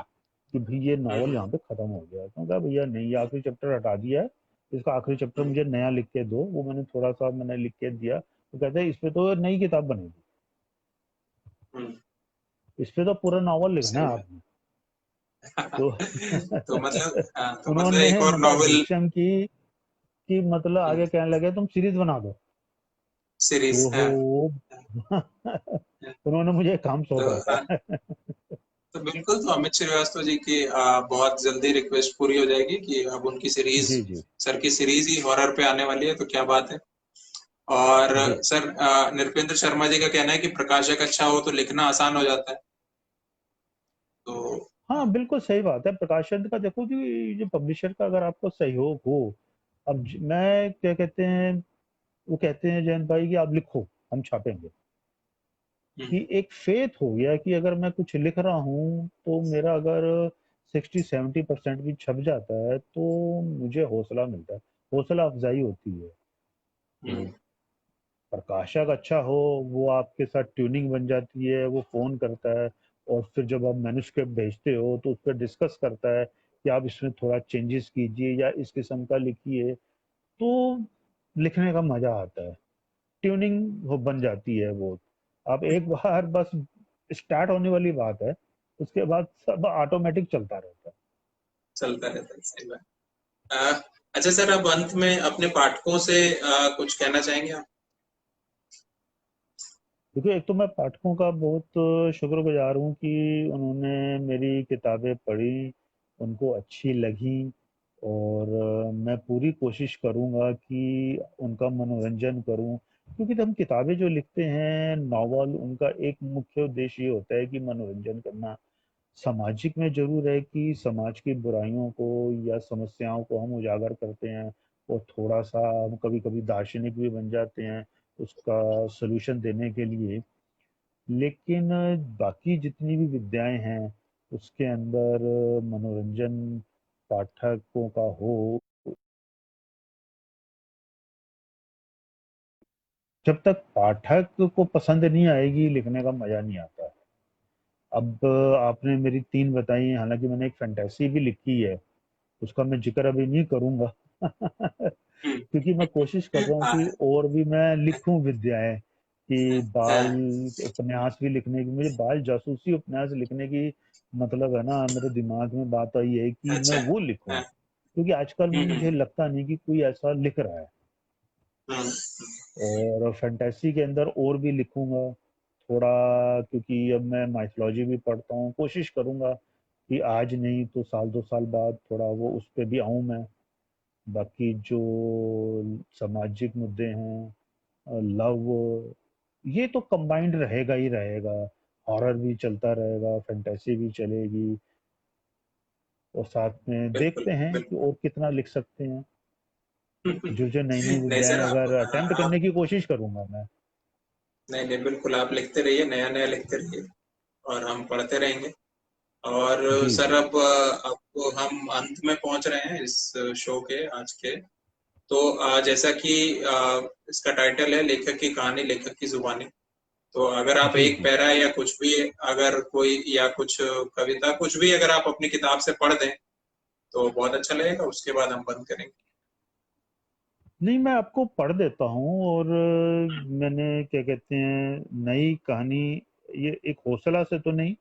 कि भाई ये नॉवल हम्म, यहाँ पे खत्म हो गया। तो कहा भैया नहीं, ये आखिरी चैप्टर हटा दिया है, इसका आखिरी चैप्टर हम्म, मुझे नया लिख के दो। वो मैंने थोड़ा सा मैंने लिख के दिया तो कहते हैं इस पे तो नई किताब बनेगी, हम्म, इस पे तो पूरा नॉवल लिखना सही है बात। आपने। तो तो मतलब, हाँ, तो मतलब उन्होंने एक और मतलब नॉवेल दृश्यम की कि मतलब आगे कहने लगे तुम सीरीज बना दो। सीरीज है। ओहो उन्होंने मुझे काम तो सौंपा था। तो बिल्कुल, तो अमित श्रीवास्तव जी की बहुत जल्दी रिक्वेस्ट पूरी हो जाएगी कि अब उनकी सीरीज, जी जी सर की सीरीज ही हॉरर पे आने वाली है, तो क्या बात है। और जी। सर, नृपेंद्र शर्मा जी का कहना है कि प्रकाशक अच्छा हो तो लिखना आसान हो जाता है। तो हाँ बिल्कुल सही बात है। प्रकाशन का देखो कि जो पब्लिशर का अगर आपको सहयोग हो, अब मैं क्या कहते हैं, वो कहते हैं जयंत भाई कि आप लिखो हम छापेंगे, हम्म, कि एक फेथ हो गया कि अगर मैं कुछ लिख रहा हूँ तो मेरा अगर 60-70% भी छप जाता है तो मुझे हौसला मिलता है, हौसला अफजाई होती है। तो हम्म, प्रकाशक अच्छा हो, वो आपके साथ ट्यूनिंग बन जाती है, वो फोन करता है और फिर जब आप मैन्युस्क्रिप्ट भेजते हो तो उस पर डिस्कस करता है कि आप इसमें थोड़ा चेंजेस कीजिए या इस किस्म का लिखिए। तो लिखने का मजा आता है, ट्यूनिंग हो बन जाती है वो। आप एक बार बस स्टार्ट होने वाली बात है, उसके बाद सब ऑटोमेटिक चलता रहता है। चलता रहता है, सही बात। अच्छा सर, अब अंत में अपने पाठकों से कुछ कहना चाहेंगे आप? देखो, एक तो मैं पाठकों का बहुत शुक्रगुजार हूँ कि उन्होंने मेरी किताबें पढ़ी, उनको अच्छी लगी, और मैं पूरी कोशिश करूँगा कि उनका मनोरंजन करूँ, क्योंकि हम किताबें जो लिखते हैं, नॉवल, उनका एक मुख्य उद्देश्य ये होता है कि मनोरंजन करना। सामाजिक में ज़रूर है कि समाज की बुराइयों को या समस्याओं को हम उजागर करते हैं, और थोड़ा-सा हम कभी-कभी दार्शनिक भी बन जाते हैं, उसका सॉल्यूशन देने के लिए। लेकिन बाकी जितनी भी विद्याएँ हैं, उसके अंदर मनोरंजन पाठकों का हो, जब तक पाठक को पसंद नहीं आएगी, लिखने का मज़ा नहीं आता। अब आपने मेरी 3 बताई हैं, हालाँकि मैंने एक फैंटेसी भी लिखी है, उसका मैं ज़िक्र अभी नहीं करूँगा। हम्म, क्योंकि मैं कोशिश कर रहा हूँ हाँ कि और भी मैं लिखूँ विद्याएँ, कि बाल हाँ, उपन्यास भी लिखने की, मुझे बाल जासूसी उपन्यास लिखने की मतलब है ना, मेरे दिमाग में बात आई है कि मैं अच्छा, वो लिखूँ। हाँ, क्योंकि आजकल में हम्म, मुझे लगता नहीं कि कोई ऐसा लिख रहा है। हम्म, और फैंटेसी के अंदर और भी लिखूँगा थोड़ा, क्योंकि अब मैं माइथोलॉजी भी पढ़ता हूँ, कोशिश करूँगा कि आज नहीं तो साल 2 साल बाद थोड़ा वो उस पे भी आऊँ मैं। बाकी जो सामाजिक मुद्दे हैं, लव, ये तो कंबाइंड रहेगा ही रहेगा। हॉरर भी चलता रहेगा, फैंटेसी भी चलेगी, और साथ में बिल्कुल देखते हैं कि बिल्कुल। और कितना लिख सकते हैं। जो नई-नई नहीं सर, विधाएँ आप अगर अटेम्प्ट आप करने की कोशिश करूँगा मैं। नहीं नहीं, बिल्कुल आप लिखते रहिए, नया नया लिखते रहिए, और हम पढ़ते रहेंगे। और जी, सर, जी। अब हम अंत में पहुंच रहे हैं इस शो के आज के। तो जैसा कि इसका टाइटल है लेखक की कहानी, लेखक की जुबानी। तो अगर आप जी, एक जी। पैरा या कुछ भी, अगर कोई या कुछ कविता कुछ भी अगर आप अपनी किताब से पढ़ दें तो बहुत अच्छा लगेगा, उसके बाद हम बंद करेंगे। नहीं, मैं आपको पढ़ देता हूँ, और मैंने क्या कहते हैं, नई कहानी, ये एक हौसला से तो नहीं,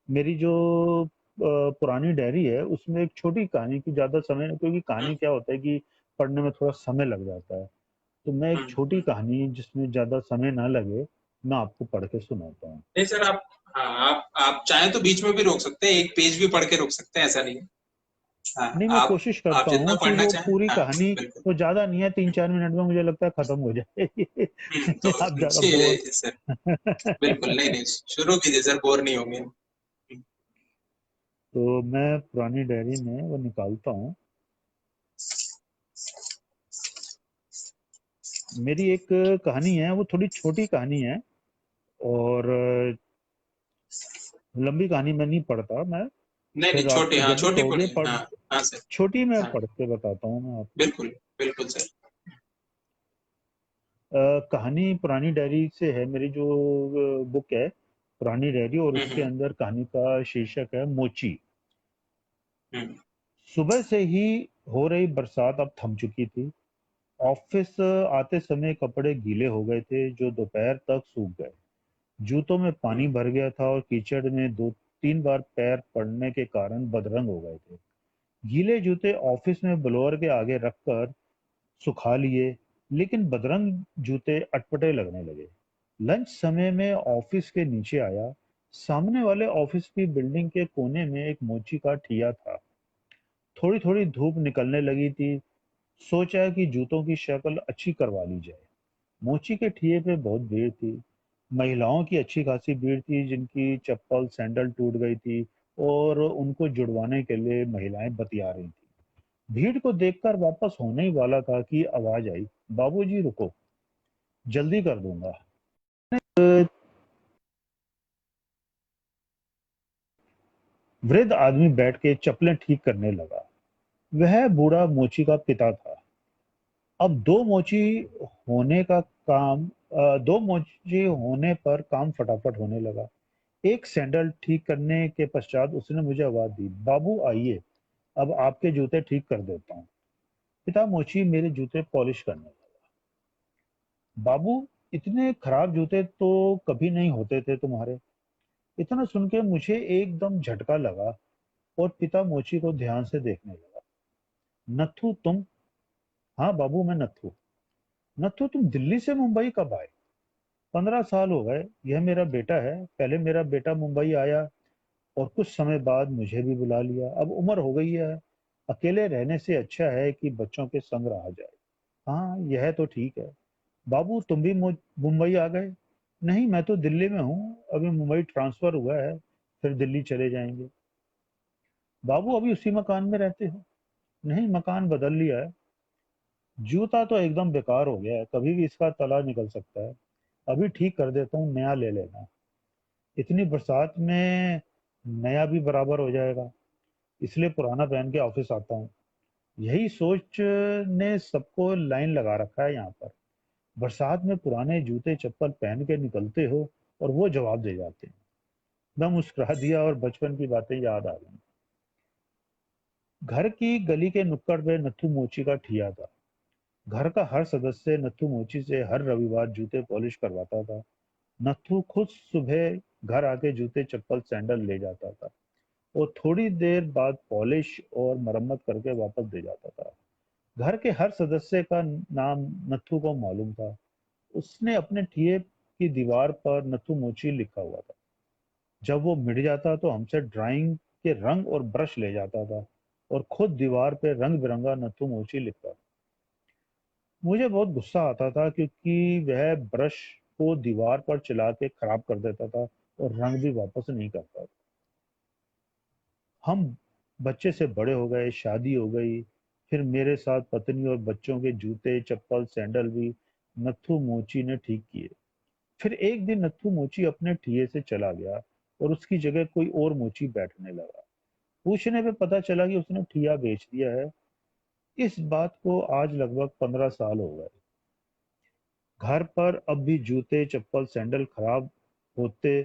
मेरी जो पुरानी डायरी है उसमें एक छोटी कहानी की, ज़्यादा समय नहीं, क्योंकि कहानी हम्म, क्या होता है कि पढ़ने में थोड़ा समय लग जाता है। तो मैं एक छोटी हम्म। कहानी जिसमें ज़्यादा समय ना लगे, मैं आपको पढ़ के सुनाता हूँ। नहीं सर, आप, हाँ, आप चाहें तो बीच में भी रोक सकते हैं, एक पेज भी पढ़ के रोक सकते हैं, ऐसा नहीं है। हाँ, नहीं, मैं आप कोशिश आप करता जितना हूँ कि पढ़ना वो चाहें, पूरी हाँ, कहानी, बिल्कुल। वो ज़्यादा नहीं है, 3-4 मिनट में मुझे लगता है खत्म हो जाएगी। तो आप ज़्यादा जी बोर जी सर, बिल्कुल, नहीं नहीं, शुरू कीजिए सर, बोर नहीं होंगे। तो मैं पुरानी डायरी में वो निकालता हूँ। मेरी एक कहानी है, वो थोड़ी छोटी कहानी है, और लंबी कहानी मैं नहीं पढ़ता मैं। नहीं नहीं, फिर छोटी, आप हाँ जब भी छोटी कहोगे पढ़िए, पढ़, हाँ। हाँ सर। छोटी मैं हाँ, पढ़ के बताता हूँ मैं आपको। बिल्कुल बिल्कुल सर। कहानी पुरानी डायरी से है, मेरी जो बुक है पुरानी डायरी, और उसके हम्म, अंदर कहानी का शीर्षक है मोची। हम्म, सुबह से ही हो रही बरसात अब थम चुकी थी। ऑफिस आते समय कपड़े गीले हो गए थे जो दोपहर तक सूख गए। जूतों में पानी हम्म, भर गया था और कीचड़ में 2-3 बार पैर पड़ने के कारण बदरंग हो गए थे। गीले जूते ऑफिस में ब्लोअर के आगे रखकर सुखा लिए, लेकिन बदरंग जूते अटपटे लगने लगे। लंच समय में ऑफिस के नीचे आया। सामने वाले ऑफिस की बिल्डिंग के कोने में एक मोची का ठिया था। थोड़ी थोड़ी धूप निकलने लगी थी। सोचा कि जूतों की शक्ल अच्छी करवा ली जाए। मोची के ठिए पे बहुत भीड़ थी। महिलाओं की अच्छी खासी भीड़ थी जिनकी चप्पल सैंडल टूट गई थी, और उनको जुड़वाने के लिए महिलाएं बतिया रही थी। भीड़ को देखकर वापस होने ही वाला था कि आवाज आई, बाबूजी रुको, जल्दी कर दूंगा। वृद्ध आदमी बैठ के चप्पलें ठीक करने लगा। वह बूढ़ा मोची का पिता था। अब दो मोची होने पर काम फटाफट होने लगा। एक सैंडल ठीक करने के पश्चात उसने मुझे आवाज दी, बाबू आइए, अब आपके जूते ठीक कर देता हूँ। पिता मोची मेरे जूते पॉलिश करने लगा। बाबू, इतने खराब जूते तो कभी नहीं होते थे तुम्हारे। इतना सुन के मुझे एकदम झटका लगा, और पिता मोची को ध्यान से देखने लगा। नथु तुम? हाँ बाबू, मैं नथु। नथु, तुम दिल्ली से मुंबई कब आए? 15 साल हो गए। यह मेरा बेटा है। पहले मेरा बेटा मुंबई आया और कुछ समय बाद मुझे भी बुला लिया। अब उम्र हो गई है। अकेले रहने से अच्छा है कि बच्चों के संग रहा जाए। हाँ, यह तो ठीक है। बाबू, तुम भी मुंबई आ गए? नहीं, मैं तो दिल्ली में हूँ। अभी मुंबई ट्रांसफर हुआ है, फिर दिल्ली चले जाएंगे। बाबू, अभी उसी मकान में रहते हो? नहीं, मकान बदल लिया है। जूता तो एकदम बेकार हो गया है, कभी भी इसका तला निकल सकता है। अभी ठीक कर देता हूँ, नया ले लेना। इतनी बरसात में नया भी बराबर हो जाएगा, इसलिए पुराना पहन के ऑफिस आता हूँ। यही सोच ने सबको लाइन लगा रखा है यहाँ पर। बरसात में पुराने जूते चप्पल पहन के निकलते हो और वो जवाब दे जाते हैं। मैं मुस्कुरा दिया और बचपन की बातें याद आ गई। घर की गली के नुक्कड़ पे नत्थू मोची का ठिया था। घर का हर सदस्य नत्थू मोची से हर रविवार जूते पॉलिश करवाता था। नत्थू खुद सुबह घर आके जूते चप्पल सैंडल ले जाता था और थोड़ी देर बाद पॉलिश और मरम्मत करके वापस दे जाता था। घर के हर सदस्य का नाम नत्थू को मालूम था। उसने अपने ठिए की दीवार पर नत्थू मोची लिखा हुआ था। जब वो मिट जाता तो हमसे ड्राइंग के रंग और ब्रश ले जाता था और खुद दीवार पे रंग बिरंगा नत्थू मोची लिखता था। मुझे बहुत गुस्सा आता था क्योंकि वह ब्रश को दीवार पर चला के खराब कर देता था और रंग भी वापस नहीं करता था। हम बच्चे से बड़े हो गए, शादी हो गई। फिर मेरे साथ पत्नी और बच्चों के जूते चप्पल सैंडल भी नत्थू मोची ने ठीक किए। फिर एक दिन नत्थू मोची अपने ठिए से चला गया और उसकी जगह कोई और मोची बैठने लगा। पूछने पे पता चला कि उसने ठिया बेच दिया है। इस बात को आज लगभग 15 साल हो गए। घर पर अब भी जूते चप्पल सैंडल खराब होते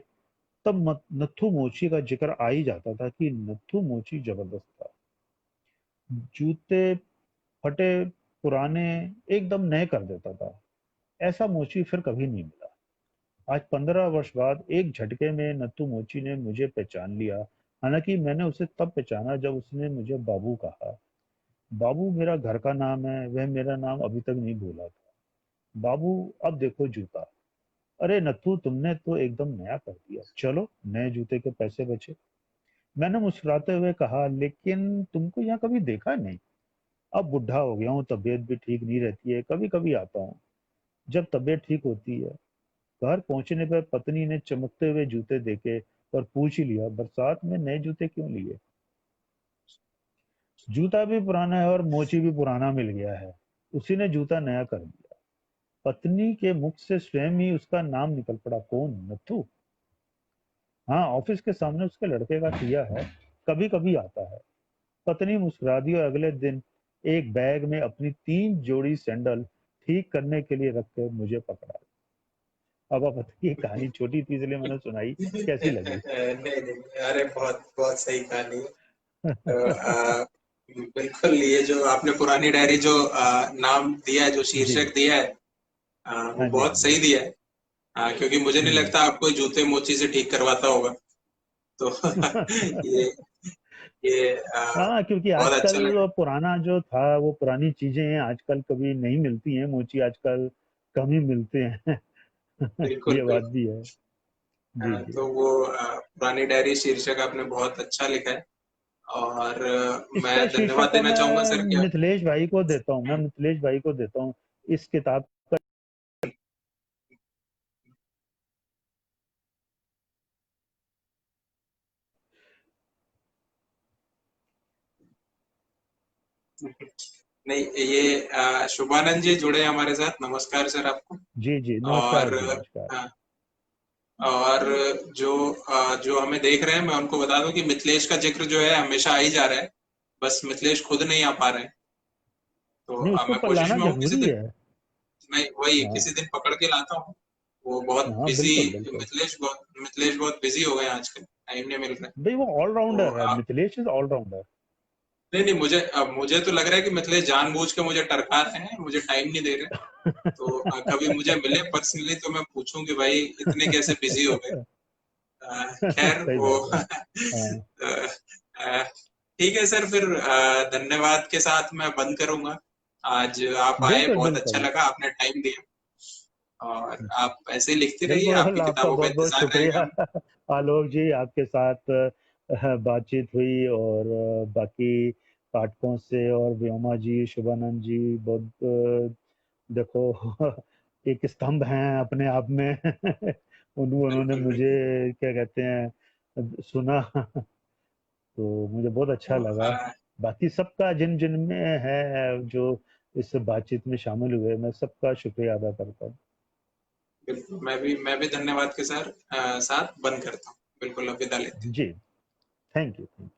तब नत्थू मोची का जिक्र आ ही जाता था कि नत्थू मोची जबरदस्त था। जूते फटे पुराने एकदम नए कर देता था। ऐसा मोची फिर कभी नहीं मिला। आज 15 वर्ष बाद एक झटके में नत्थू मोची ने मुझे पहचान लिया। हालांकि मैंने उसे तब पहचाना जब उसने मुझे बाबू कहा। बाबू मेरा घर का नाम है, वह मेरा नाम अभी तक नहीं भूला था। बाबू, अब देखो जूता। अरे नत्थू, तुमने तो एकदम नया कर दिया। चलो, नए जूते के पैसे बचे। मैंने मुस्कुराते हुए कहा, लेकिन तुमको यहाँ कभी देखा नहीं। अब बुढ़ा हो गया हूँ, तबीयत भी ठीक नहीं रहती है, कभी कभी आता हूँ जब तबीयत ठीक होती है। घर पहुंचने पर पत्नी ने चमकते हुए जूते देखे और पूछ ही लिया, बरसात में नए जूते क्यों लिए? जूता भी पुराना है और मोची भी पुराना मिल गया है। उसी ने जूता नया कर दिया। पत्नी के मुख से स्वयं ही उसका नाम निकल पड़ा। कौन? नत्थू। हाँ, ऑफिस के सामने उसके लड़के का ठिया है, कभी कभी आता है। पत्नी मुस्कुरा दी और अगले दिन एक बैग में अपनी 3 जोड़ी सैंडल ठीक करने के लिए रख कर मुझे पकड़ा। अब आप बताइए, कहानी छोटी थी इसलिए मैंने सुनाई, कैसी लगी? नहीं नहीं, अरे बहुत बहुत सही कहानी है। तो, बिल्कुल, ये जो आपने पुरानी डायरी जो नाम दिया है, जो जी। शीर्षक दिया है, वो हाँ जी, हाँ बहुत जी। सही दिया है। क्योंकि मुझे नहीं हम्म। लगता आपको जूते मोची से ठीक करवाता होगा। तो ये ये हाँ, क्योंकि बहुत आजकल अच्छा लगा। वो पुराना जो था, वो पुरानी चीजें हैं, आजकल कभी नहीं मिलती हैं। मोची आजकल कम ही मिलते हैं। बिल्कुल ये बात बिल्कुल। भी है। जी जी। तो वो पुरानी डायरी शीर्षक आपने बहुत अच्छा लिखा है। और मैं इसका धन्यवाद शीर्षक देना चाहूंगा मैं सर क्या। मिथिलेश भाई को देता हूँ। मैं मिथिलेश भाई को देता हूँ इस किताब। नहीं, ये शुभानंद जी जुड़े हैं हमारे साथ। नमस्कार सर आपको। जी जी, नमस्कार और जी, नमस्कार। अ, और जो जो हमें देख रहे हैं, मैं उनको बता दूं कि मिथिलेश का जिक्र जो है हमेशा आ ही जा रहा है। बस मिथिलेश खुद नहीं आ पा रहे हैं। तो नहीं, उसको मैं पर कोशिश लाना में हूँ किसी जरूरी दिन। है। मैं वही हाँ। किसी दिन पकड़ के लाता हूँ। वो बहुत हाँ, बिजी। बिल्कुल बिल्कुल। मिथिलेश बहुत बिजी हो गए हैं आजकल, टाइम नहीं मिल रहा है। भाई वो तो ऑलराउंडर है, मिथिलेश इज ऑलराउंडर। नहीं नहीं, मुझे तो लग रहा है कि मिथिलेश जानबूझ के मुझे टरका रहे हैं, मुझे टाइम नहीं दे रहे। तो कभी मुझे मिले पर्सनली तो मैं पूछूं कि भाई इतने कैसे बिजी हो गए। खैर सही वो बात है। हाँ। ठीक है सर, फिर धन्यवाद के साथ मैं बंद करूंगा। आज आप आए, बिल्कुल बहुत अच्छा बिल्कुल। लगा, आपने टाइम दिया। और आप ऐसे ही लिखते रहिए, आपकी बिल्कुल, आपका किताबों का बहुत-बहुत इंतजार शुक्रिया रहेगा। आलोक जी, आपके साथ बातचीत हुई और बाकी पाठकों से और व्योमा जी, शुभानंद जी बहुत देखो एक स्तंभ हैं अपने आप में उन्होंने बिल्कुल, मुझे बिल्कुल। क्या कहते हैं सुना तो मुझे बहुत अच्छा तो लगा। बाकी सबका जिन-जिन में है जो इस बातचीत में शामिल हुए, मैं सबका शुक्रिया अदा करता हूँ। बिल्कुल, मैं भी धन्यवाद के साथ बंद करता हूँ। बिल्कुल, अब विदा लेते हैं। जी, थैंक यू।